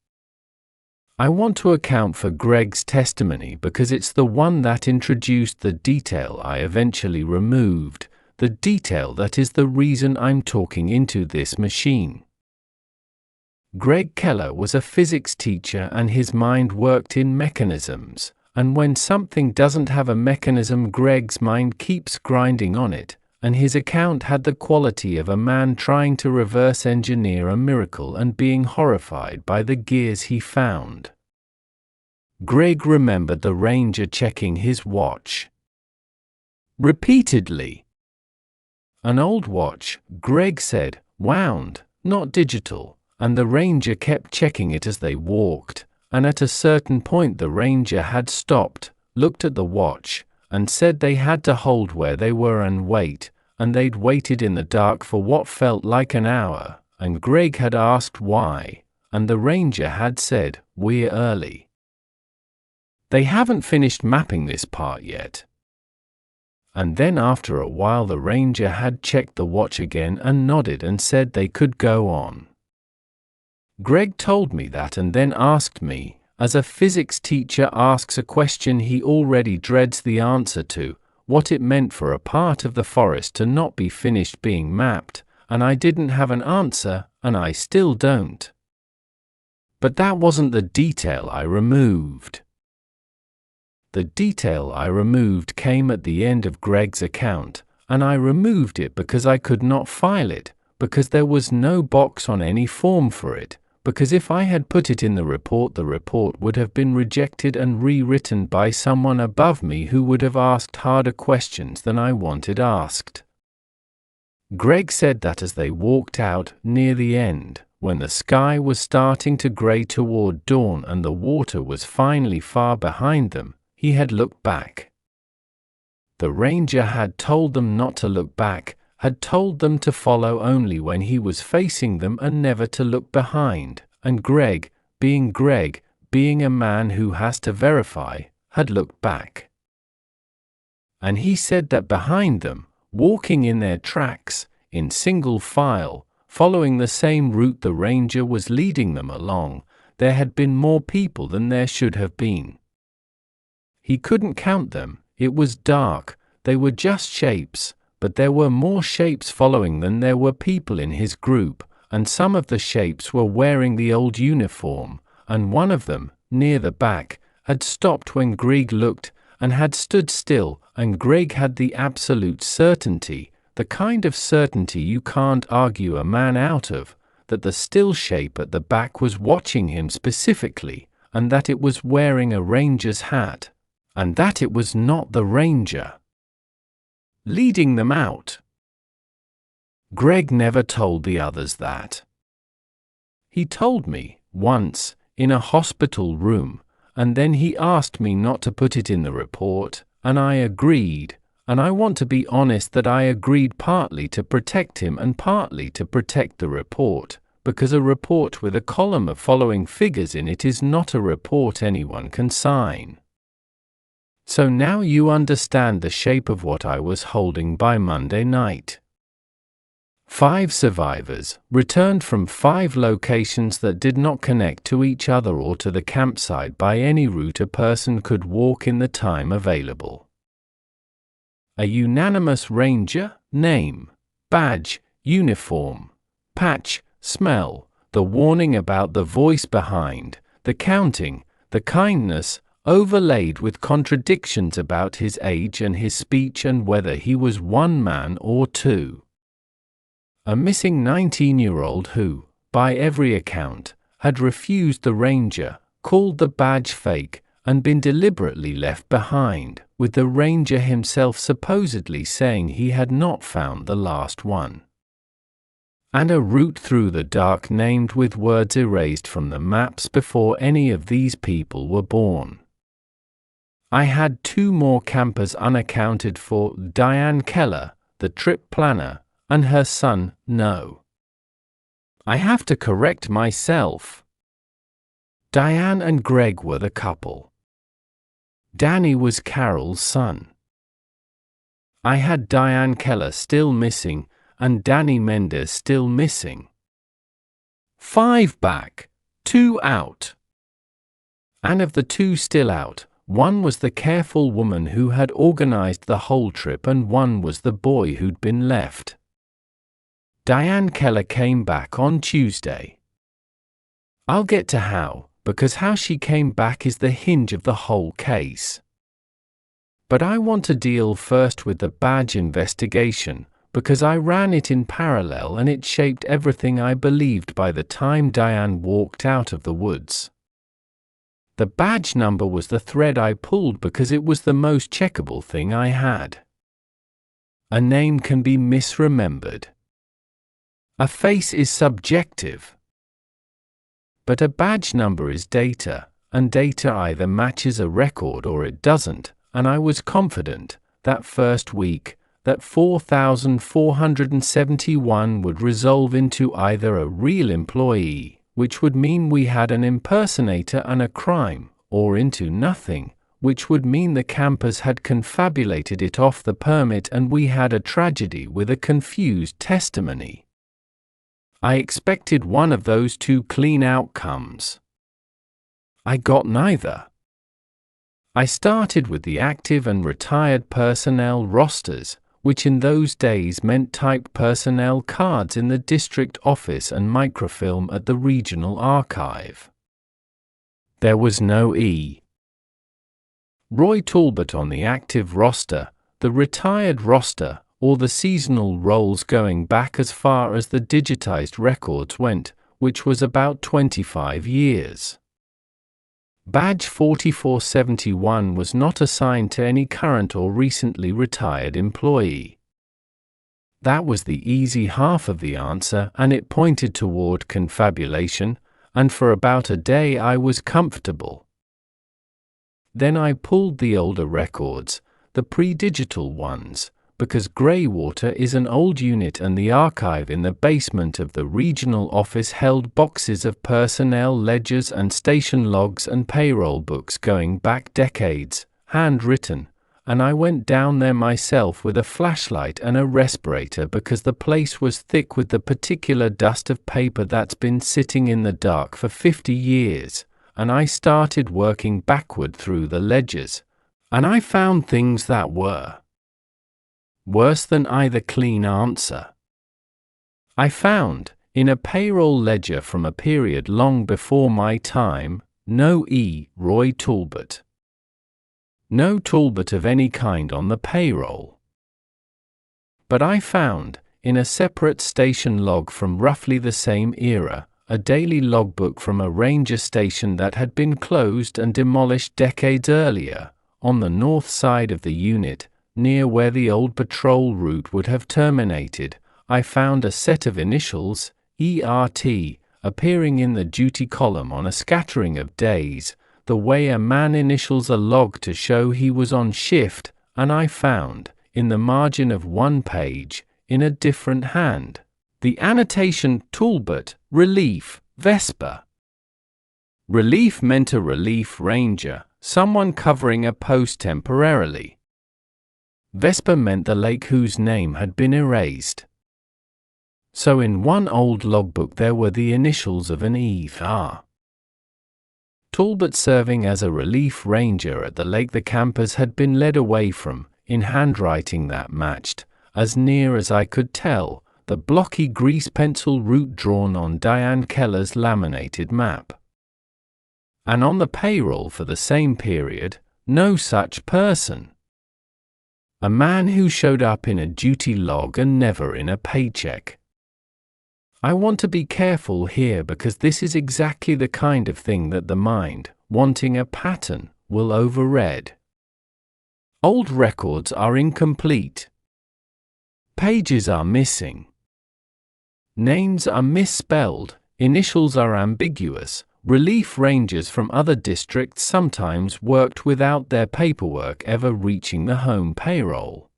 I want to account for Greg's testimony because it's the one that introduced the detail I eventually removed, the detail that is the reason I'm talking into this machine. Greg Keller was a physics teacher and his mind worked in mechanisms, and when something doesn't have a mechanism, Greg's mind keeps grinding on it, and his account had the quality of a man trying to reverse engineer a miracle and being horrified by the gears he found. Greg remembered the ranger checking his watch repeatedly. An old watch, Greg said, wound, not digital. And the ranger kept checking it as they walked, and at a certain point the ranger had stopped, looked at the watch, and said they had to hold where they were and wait, and they'd waited in the dark for what felt like an hour, and Greg had asked why, and the ranger had said, "We're early." They haven't finished mapping this part yet. And then after a while the ranger had checked the watch again and nodded and said they could go on. Greg told me that and then asked me, as a physics teacher asks a question he already dreads the answer to, what it meant for a part of the forest to not be finished being mapped, and I didn't have an answer, and I still don't. But that wasn't the detail I removed. The detail I removed came at the end of Greg's account, and I removed it because I could not file it, because there was no box on any form for it, because if I had put it in the report would have been rejected and rewritten by someone above me who would have asked harder questions than I wanted asked. Greg said that as they walked out near the end, when the sky was starting to grey toward dawn and the water was finally far behind them, he had looked back. The ranger had told them not to look back, had told them to follow only when he was facing them and never to look behind, and Greg, being a man who has to verify, had looked back. And he said that behind them, walking in their tracks, in single file, following the same route the ranger was leading them along, there had been more people than there should have been. He couldn't count them, it was dark, they were just shapes, but there were more shapes following than there were people in his group, and some of the shapes were wearing the old uniform, and one of them, near the back, had stopped when Greg looked, and had stood still, and Greg had the absolute certainty, the kind of certainty you can't argue a man out of, that the still shape at the back was watching him specifically, and that it was wearing a ranger's hat, and that it was not the ranger leading them out. Greg never told the others that. He told me, once, in a hospital room, and then he asked me not to put it in the report, and I agreed, and I want to be honest that I agreed partly to protect him and partly to protect the report, because a report with a column of following figures in it is not a report anyone can sign. So now you understand the shape of what I was holding by Monday night. 5 survivors, returned from 5 locations that did not connect to each other or to the campsite by any route a person could walk in the time available. A unanimous ranger, name, badge, uniform, patch, smell, the warning about the voice behind, the counting, the kindness, overlaid with contradictions about his age and his speech and whether he was one man or two. A missing 19-year-old who, by every account, had refused the ranger, called the badge fake, and been deliberately left behind, with the ranger himself supposedly saying he had not found the last one. And a route through the dark named with words erased from the maps before any of these people were born. I had 2 more campers unaccounted for, Diane Keller, the trip planner, and her son, No. I have to correct myself. Diane and Greg were the couple. Danny was Carol's son. I had Diane Keller still missing, and Danny Mendez still missing. 5 back, 2 out. And of the 2 still out, one was the careful woman who had organized the whole trip and one was the boy who'd been left. Diane Keller came back on Tuesday. I'll get to how, because how she came back is the hinge of the whole case. But I want to deal first with the badge investigation, because I ran it in parallel and it shaped everything I believed by the time Diane walked out of the woods. The badge number was the thread I pulled because it was the most checkable thing I had. A name can be misremembered. A face is subjective. But a badge number is data, and data either matches a record or it doesn't, and I was confident, that first week, that 4,471 would resolve into either a real employee, which would mean we had an impersonator and a crime, or into nothing, which would mean the campers had confabulated it off the permit and we had a tragedy with a confused testimony. I expected one of those 2 clean outcomes. I got neither. I started with the active and retired personnel rosters, which in those days meant typed personnel cards in the district office and microfilm at the regional archive. There was no E. Roy Talbot on the active roster, the retired roster, or the seasonal rolls going back as far as the digitized records went, which was about 25 years. Badge 4471 was not assigned to any current or recently retired employee. That was the easy half of the answer, and it pointed toward confabulation, and for about a day I was comfortable. Then I pulled the older records, the pre-digital ones, because Greywater is an old unit and the archive in the basement of the regional office held boxes of personnel ledgers and station logs and payroll books going back decades, handwritten, and I went down there myself with a flashlight and a respirator because the place was thick with the particular dust of paper that's been sitting in the dark for 50 years, and I started working backward through the ledgers, and I found things that were worse than either clean answer. I found, in a payroll ledger from a period long before my time, no E. Roy Talbot. No Talbot of any kind on the payroll. But I found, in a separate station log from roughly the same era, a daily logbook from a ranger station that had been closed and demolished decades earlier, on the north side of the unit, near where the old patrol route would have terminated. I found a set of initials, ERT, appearing in the duty column on a scattering of days, the way a man initials a log to show he was on shift, and I found, in the margin of one page, in a different hand, the annotation Talbot, Relief, Vesper. Relief meant a relief ranger, someone covering a post temporarily. Vesper meant the lake whose name had been erased. So in one old logbook there were the initials of an ER. Talbot serving as a relief ranger at the lake the campers had been led away from, in handwriting that matched, as near as I could tell, the blocky grease pencil route drawn on Diane Keller's laminated map. And on the payroll for the same period, no such person. A man who showed up in a duty log and never in a paycheck. I want to be careful here because this is exactly the kind of thing that the mind, wanting a pattern, will overread. Old records are incomplete. Pages are missing. Names are misspelled, initials are ambiguous. Relief rangers from other districts sometimes worked without their paperwork ever reaching the home payroll.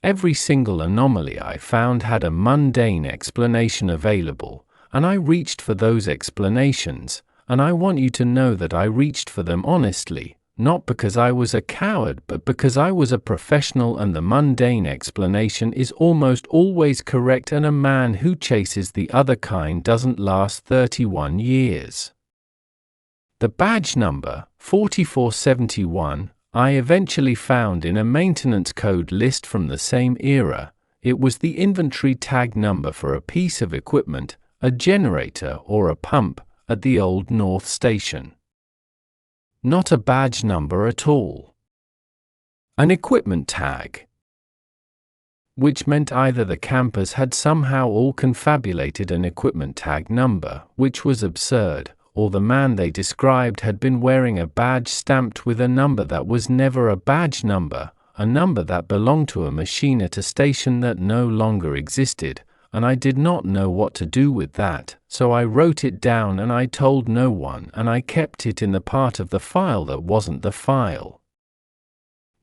Every single anomaly I found had a mundane explanation available, and I reached for those explanations, and I want you to know that I reached for them honestly, not because I was a coward but because I was a professional, and the mundane explanation is almost always correct, and a man who chases the other kind doesn't last 31 years. The badge number, 4471, I eventually found in a maintenance code list from the same era. It was the inventory tag number for a piece of equipment, a generator or a pump, at the Old North Station. Not a badge number at all. An equipment tag. Which meant either the campers had somehow all confabulated an equipment tag number, which was absurd, or the man they described had been wearing a badge stamped with a number that was never a badge number, a number that belonged to a machine at a station that no longer existed, and I did not know what to do with that, so I wrote it down and I told no one, and I kept it in the part of the file that wasn't the file.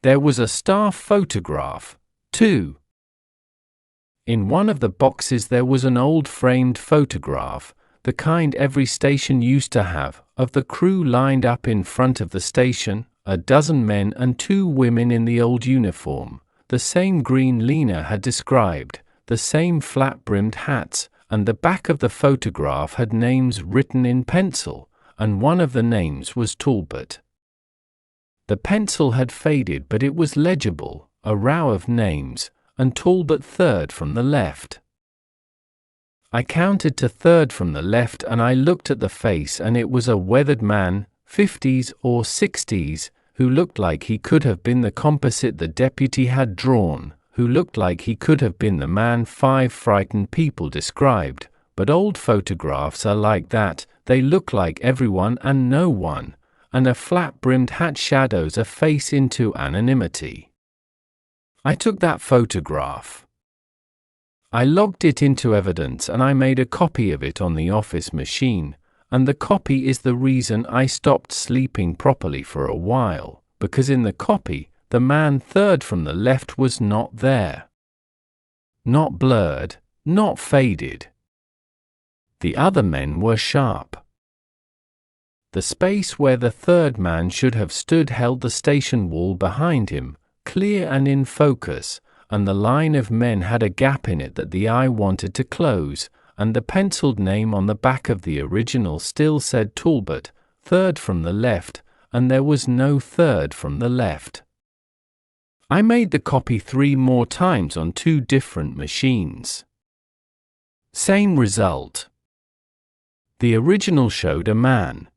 There was a staff photograph, too. In one of the boxes there was an old framed photograph, the kind every station used to have, of the crew lined up in front of the station, a dozen men and 2 women in the old uniform, the same green Lena had described, the same flat-brimmed hats, and the back of the photograph had names written in pencil, and one of the names was Talbot. The pencil had faded, but it was legible, a row of names, and Talbot third from the left. I counted to third from the left and I looked at the face, and it was a weathered man, 50s or 60s, who looked like he could have been the composite the deputy had drawn, who looked like he could have been the man 5 frightened people described. But old photographs are like that, they look like everyone and no one, and a flat-brimmed hat shadows a face into anonymity. I took that photograph. I logged it into evidence and I made a copy of it on the office machine, and the copy is the reason I stopped sleeping properly for a while, because in the copy, the man third from the left was not there. Not blurred, not faded. The other men were sharp. The space where the third man should have stood held the station wall behind him, clear and in focus, and the line of men had a gap in it that the eye wanted to close, and the penciled name on the back of the original still said Talbot, third from the left, and there was no third from the left. I made the copy 3 more times on 2 different machines. Same result. The original showed a man.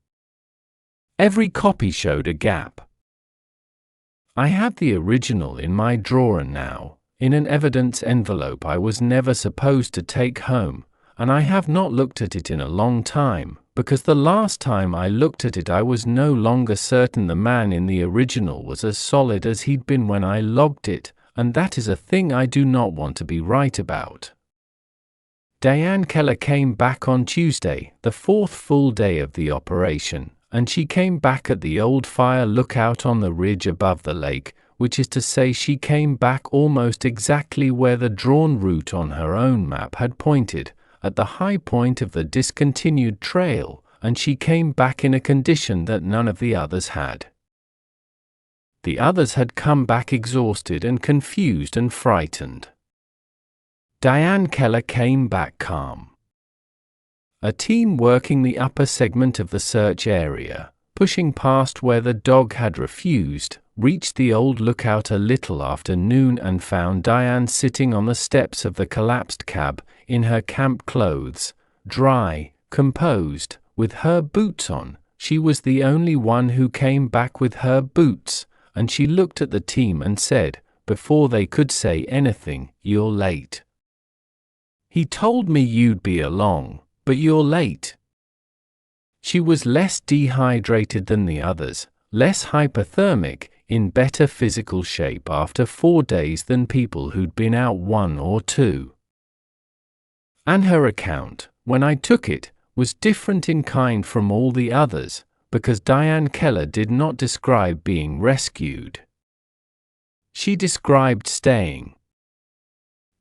Every copy showed a gap. I have the original in my drawer now, in an evidence envelope I was never supposed to take home, and I have not looked at it in a long time, because the last time I looked at it I was no longer certain the man in the original was as solid as he'd been when I logged it, and that is a thing I do not want to be right about. Diane Keller came back on Tuesday, the 4th full day of the operation, and she came back at the old fire lookout on the ridge above the lake, which is to say she came back almost exactly where the drawn route on her own map had pointed, at the high point of the discontinued trail, and she came back in a condition that none of the others had. The others had come back exhausted and confused and frightened. Diane Keller came back calm. A team working the upper segment of the search area, pushing past where the dog had refused, reached the old lookout a little after noon and found Diane sitting on the steps of the collapsed cab, in her camp clothes, dry, composed, with her boots on. She was the only one who came back with her boots, and she looked at the team and said, before they could say anything, "You're late. He told me you'd be along, but you're late." She was less dehydrated than the others, less hypothermic, in better physical shape after 4 days than people who'd been out 1 or 2. And her account, when I took it, was different in kind from all the others, because Diane Keller did not describe being rescued. She described staying.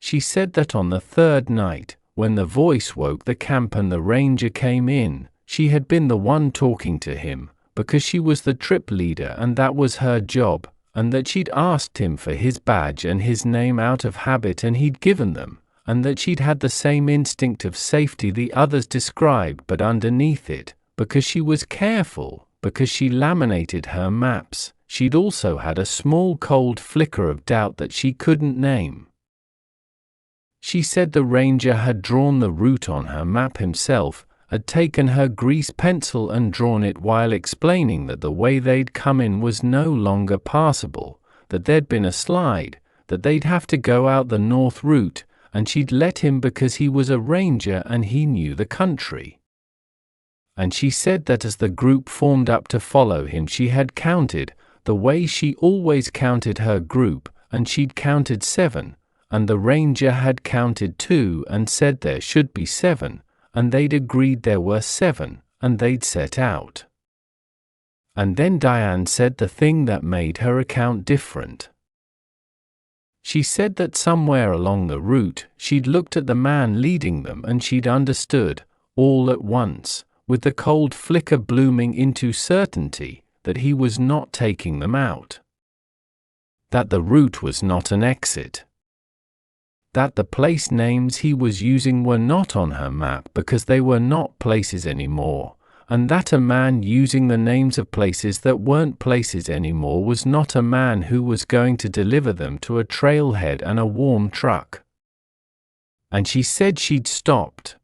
She said that on the 3rd night, when the voice woke the camp and the ranger came in, she had been the one talking to him, because she was the trip leader and that was her job, and that she'd asked him for his badge and his name out of habit and he'd given them, and that she'd had the same instinct of safety the others described but underneath it, because she was careful, because she laminated her maps, she'd also had a small cold flicker of doubt that she couldn't name. She said the ranger had drawn the route on her map himself, had taken her grease pencil and drawn it while explaining that the way they'd come in was no longer passable, that there'd been a slide, that they'd have to go out the north route, and she'd let him because he was a ranger and he knew the country. And she said that as the group formed up to follow him she had counted, the way she always counted her group, and she'd counted 7, and the ranger had counted 2 and said there should be 7, and they'd agreed there were 7, and they'd set out. And then Diane said the thing that made her account different. She said that somewhere along the route, she'd looked at the man leading them and she'd understood, all at once, with the cold flicker blooming into certainty, that he was not taking them out. That the route was not an exit. That the place names he was using were not on her map because they were not places anymore, and that a man using the names of places that weren't places anymore was not a man who was going to deliver them to a trailhead and a warm truck. And she said she'd stopped.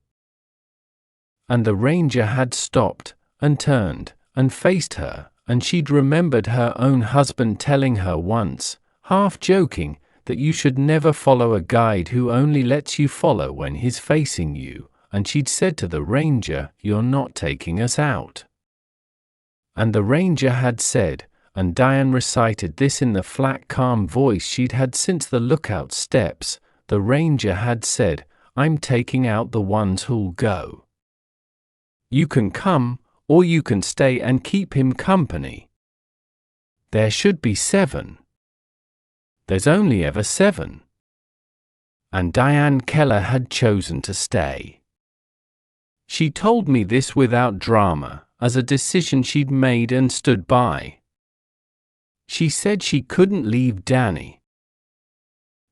And the ranger had stopped, and turned, and faced her, and she'd remembered her own husband telling her once, half joking, that you should never follow a guide who only lets you follow when he's facing you, and she'd said to the ranger, "You're not taking us out." And the ranger had said, and Diane recited this in the flat, calm voice she'd had since the lookout steps, the ranger had said, "I'm taking out the ones who'll go. You can come, or you can stay and keep him company. There should be 7. There's only ever 7. And Diane Keller had chosen to stay. She told me this without drama, as a decision she'd made and stood by. She said she couldn't leave Danny.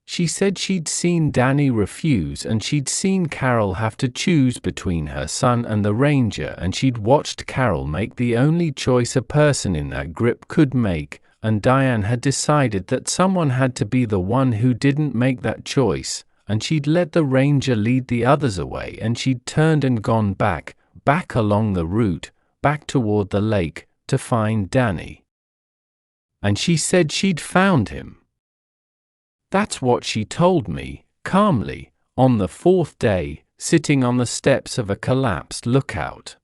She said she'd seen Danny refuse, and she'd seen Carol have to choose between her son and the ranger, and she'd watched Carol make the only choice a person in that grip could make, and Diane had decided that someone had to be the one who didn't make that choice, and she'd let the ranger lead the others away, and she'd turned and gone back along the route, back toward the lake, to find Danny. And she said she'd found him. That's what she told me, calmly, on the 4th day, sitting on the steps of a collapsed lookout.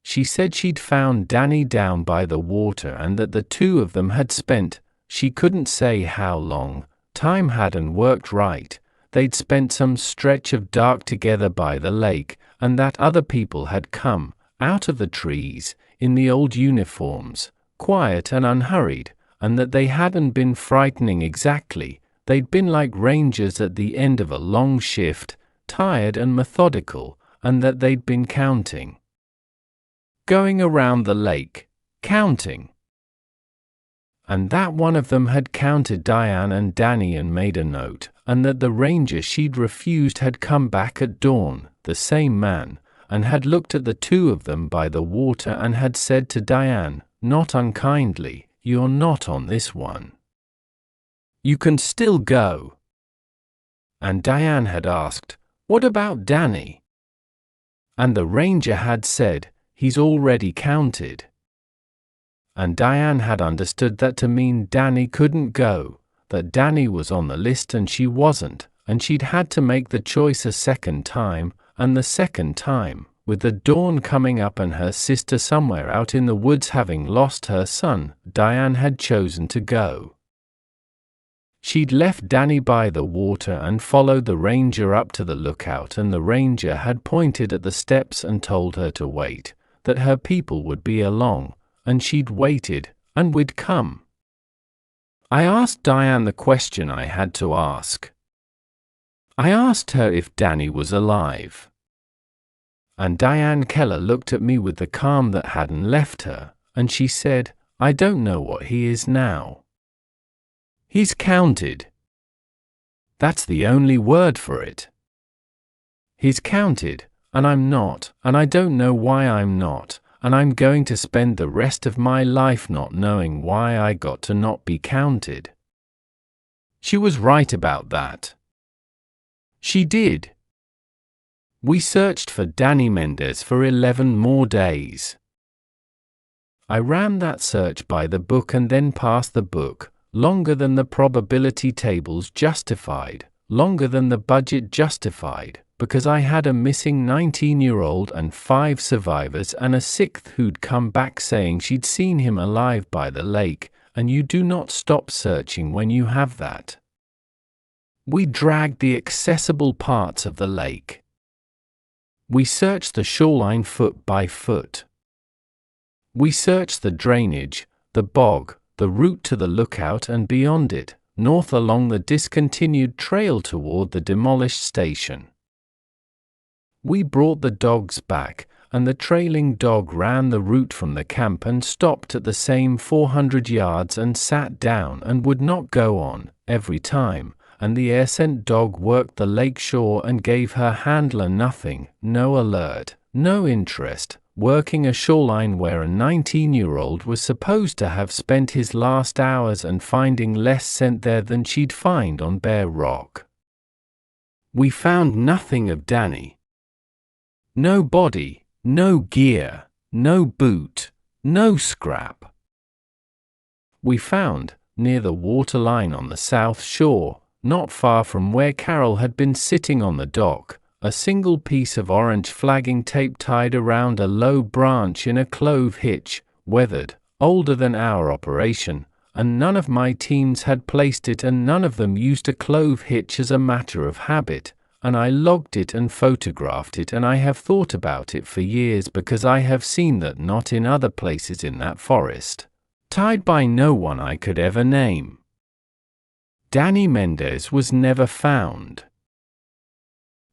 She said she'd found Danny down by the water, and that the two of them had spent, she couldn't say how long, time hadn't worked right, they'd spent some stretch of dark together by the lake, and that other people had come, out of the trees, in the old uniforms, quiet and unhurried, and that they hadn't been frightening exactly, they'd been like rangers at the end of a long shift, tired and methodical, and that they'd been counting. Going around the lake, counting. And that one of them had counted Diane and Danny and made a note, and that the ranger she'd refused had come back at dawn, the same man, and had looked at the two of them by the water and had said to Diane, not unkindly, "You're not on this one. You can still go." And Diane had asked, "What about Danny?" And the ranger had said, "He's already counted." And Diane had understood that to mean Danny couldn't go, that Danny was on the list and she wasn't, and she'd had to make the choice a second time, and the second time, with the dawn coming up and her sister somewhere out in the woods having lost her son, Diane had chosen to go. She'd left Danny by the water and followed the ranger up to the lookout, and the ranger had pointed at the steps and told her to wait, that her people would be along, and she'd waited, and we'd come. I asked Diane the question I had to ask. I asked her if Danny was alive. And Diane Keller looked at me with the calm that hadn't left her, and she said, "I don't know what he is now. He's counted. That's the only word for it. He's counted, and I'm not, and I don't know why I'm not, and I'm going to spend the rest of my life not knowing why I got to not be counted." She was right about that. She did. We searched for Danny Mendez for 11 more days. I ran that search by the book and then past the book, longer than the probability tables justified, longer than the budget justified, because I had a missing 19-year-old and 5 survivors and a 6th who'd come back saying she'd seen him alive by the lake, and you do not stop searching when you have that. We dragged the accessible parts of the lake. We searched the shoreline foot by foot. We searched the drainage, the bog, the route to the lookout and beyond it, north along the discontinued trail toward the demolished station. We brought the dogs back, and the trailing dog ran the route from the camp and stopped at the same 400 yards and sat down and would not go on, every time, and the air-scent dog worked the lake shore and gave her handler nothing, no alert, no interest, working a shoreline where a 19-year-old was supposed to have spent his last hours and finding less scent there than she'd find on bare rock. We found nothing of Danny. No body, no gear, no boot, no scrap. We found, near the waterline on the south shore, not far from where Carol had been sitting on the dock, a single piece of orange flagging tape tied around a low branch in a clove hitch, weathered, older than our operation, and none of my teams had placed it and none of them used a clove hitch as a matter of habit, and I logged it and photographed it, and I have thought about it for years because I have seen that not in other places in that forest, tied by no one I could ever name. Danny Mendez was never found.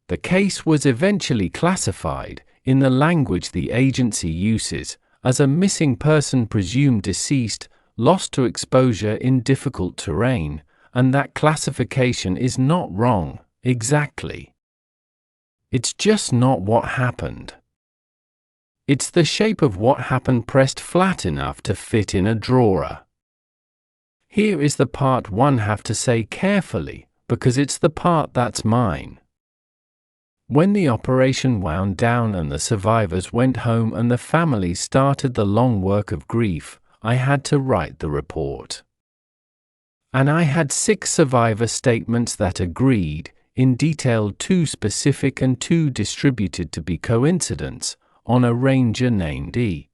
The case was eventually classified, in the language the agency uses, as a missing person presumed deceased, lost to exposure in difficult terrain, and that classification is not wrong, exactly. It's just not what happened. It's the shape of what happened pressed flat enough to fit in a drawer. Here is the part one have to say carefully, because it's the part that's mine. When the operation wound down and the survivors went home and the families started the long work of grief, I had to write the report. And I had 6 survivor statements that agreed, in detail 2 specific and 2 distributed to be coincidence, on a ranger named E.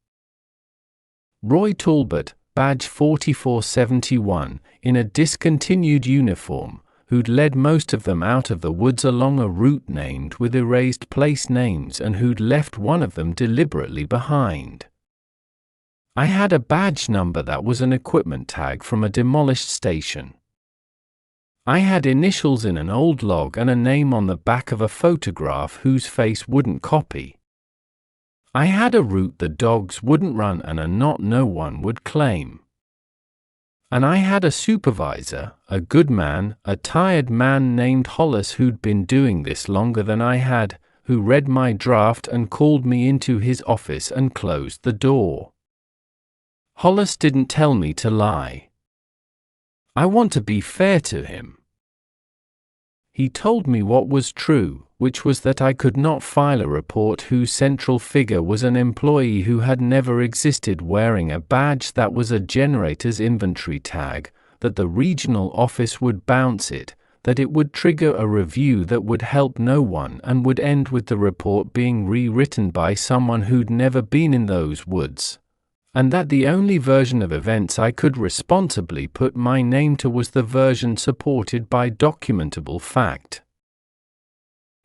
Roy Talbot, badge 4471, in a discontinued uniform, who'd led most of them out of the woods along a route named with erased place names and who'd left one of them deliberately behind. I had a badge number that was an equipment tag from a demolished station. I had initials in an old log and a name on the back of a photograph whose face wouldn't copy. I had a route the dogs wouldn't run and a knot no one would claim. And I had a supervisor, a good man, a tired man named Hollis who'd been doing this longer than I had, who read my draft and called me into his office and closed the door. Hollis didn't tell me to lie. I want to be fair to him. He told me what was true, which was that I could not file a report whose central figure was an employee who had never existed wearing a badge that was a generator's inventory tag, that the regional office would bounce it, that it would trigger a review that would help no one and would end with the report being rewritten by someone who'd never been in those woods, and that the only version of events I could responsibly put my name to was the version supported by documentable fact.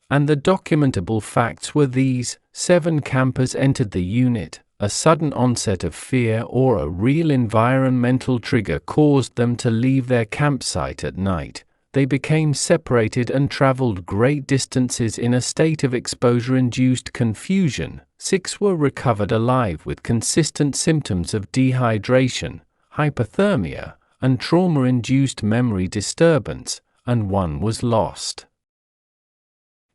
And the documentable facts were these: 7 campers entered the unit, a sudden onset of fear or a real environmental trigger caused them to leave their campsite at night. They became separated and traveled great distances in a state of exposure-induced confusion. 6 were recovered alive with consistent symptoms of dehydration, hypothermia, and trauma-induced memory disturbance, and 1 was lost.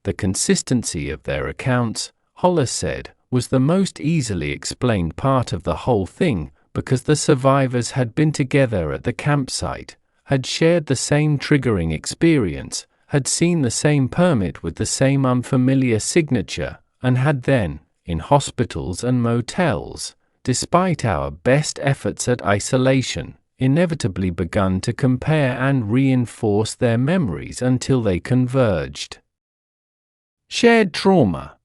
The consistency of their accounts, Hollis said, was the most easily explained part of the whole thing, because the survivors had been together at the campsite, had shared the same triggering experience, had seen the same permit with the same unfamiliar signature, and had then, in hospitals and motels, despite our best efforts at isolation, inevitably begun to compare and reinforce their memories until they converged. Shared trauma.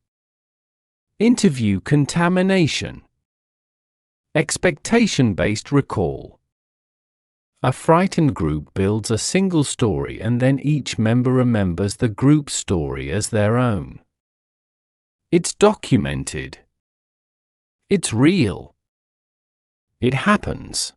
Interview contamination. Expectation-based recall. A frightened group builds a single story and then each member remembers the group's story as their own. It's documented. It's real. It happens.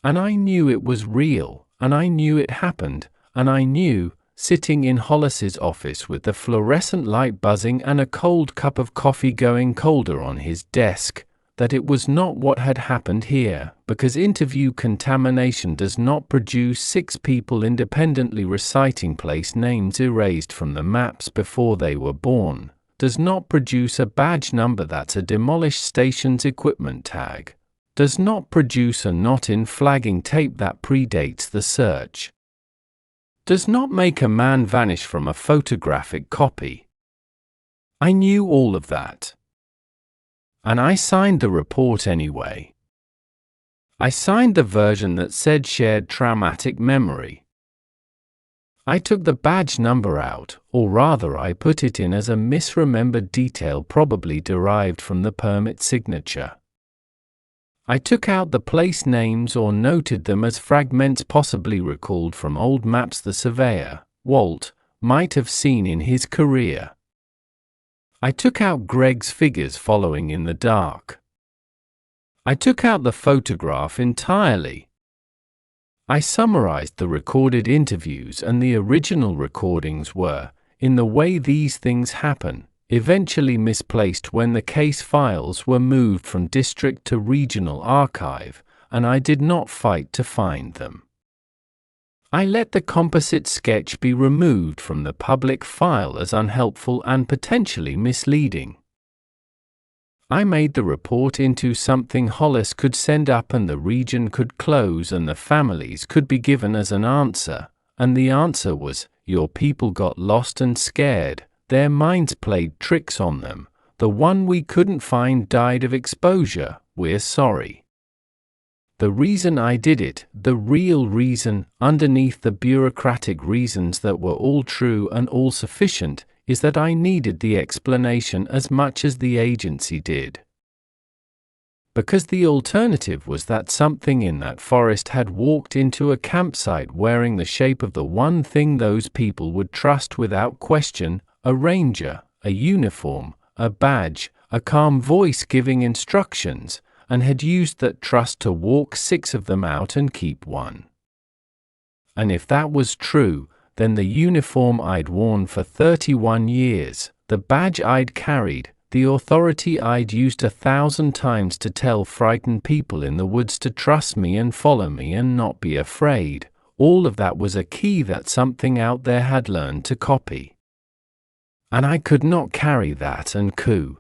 And I knew it was real, and I knew it happened, and I knew, sitting in Hollis's office with the fluorescent light buzzing and a cold cup of coffee going colder on his desk, that it was not what had happened here, because interview contamination does not produce 6 people independently reciting place names erased from the maps before they were born, does not produce a badge number that's a demolished station's equipment tag, does not produce a knot in flagging tape that predates the search, does not make a man vanish from a photographic copy. I knew all of that. And I signed the report anyway. I signed the version that said shared traumatic memory. I took the badge number out, or rather I put it in as a misremembered detail probably derived from the permit signature. I took out the place names or noted them as fragments possibly recalled from old maps the surveyor, Walt, might have seen in his career. I took out Greg's figures following in the dark. I took out the photograph entirely. I summarized the recorded interviews, and the original recordings were, in the way these things happen, eventually misplaced when the case files were moved from district to regional archive, and I did not fight to find them. I let the composite sketch be removed from the public file as unhelpful and potentially misleading. I made the report into something Hollis could send up and the region could close and the families could be given as an answer, and the answer was, your people got lost and scared, their minds played tricks on them, the one we couldn't find died of exposure, we're sorry. The reason I did it, the real reason, underneath the bureaucratic reasons that were all true and all sufficient, is that I needed the explanation as much as the agency did. Because the alternative was that something in that forest had walked into a campsite wearing the shape of the one thing those people would trust without question, a ranger, a uniform, a badge, a calm voice giving instructions, and had used that trust to walk 6 of them out and keep 1. And if that was true, then the uniform I'd worn for 31 years, the badge I'd carried, the authority I'd used 1,000 times to tell frightened people in the woods to trust me and follow me and not be afraid, all of that was a key that something out there had learned to copy. And I could not carry that and coup.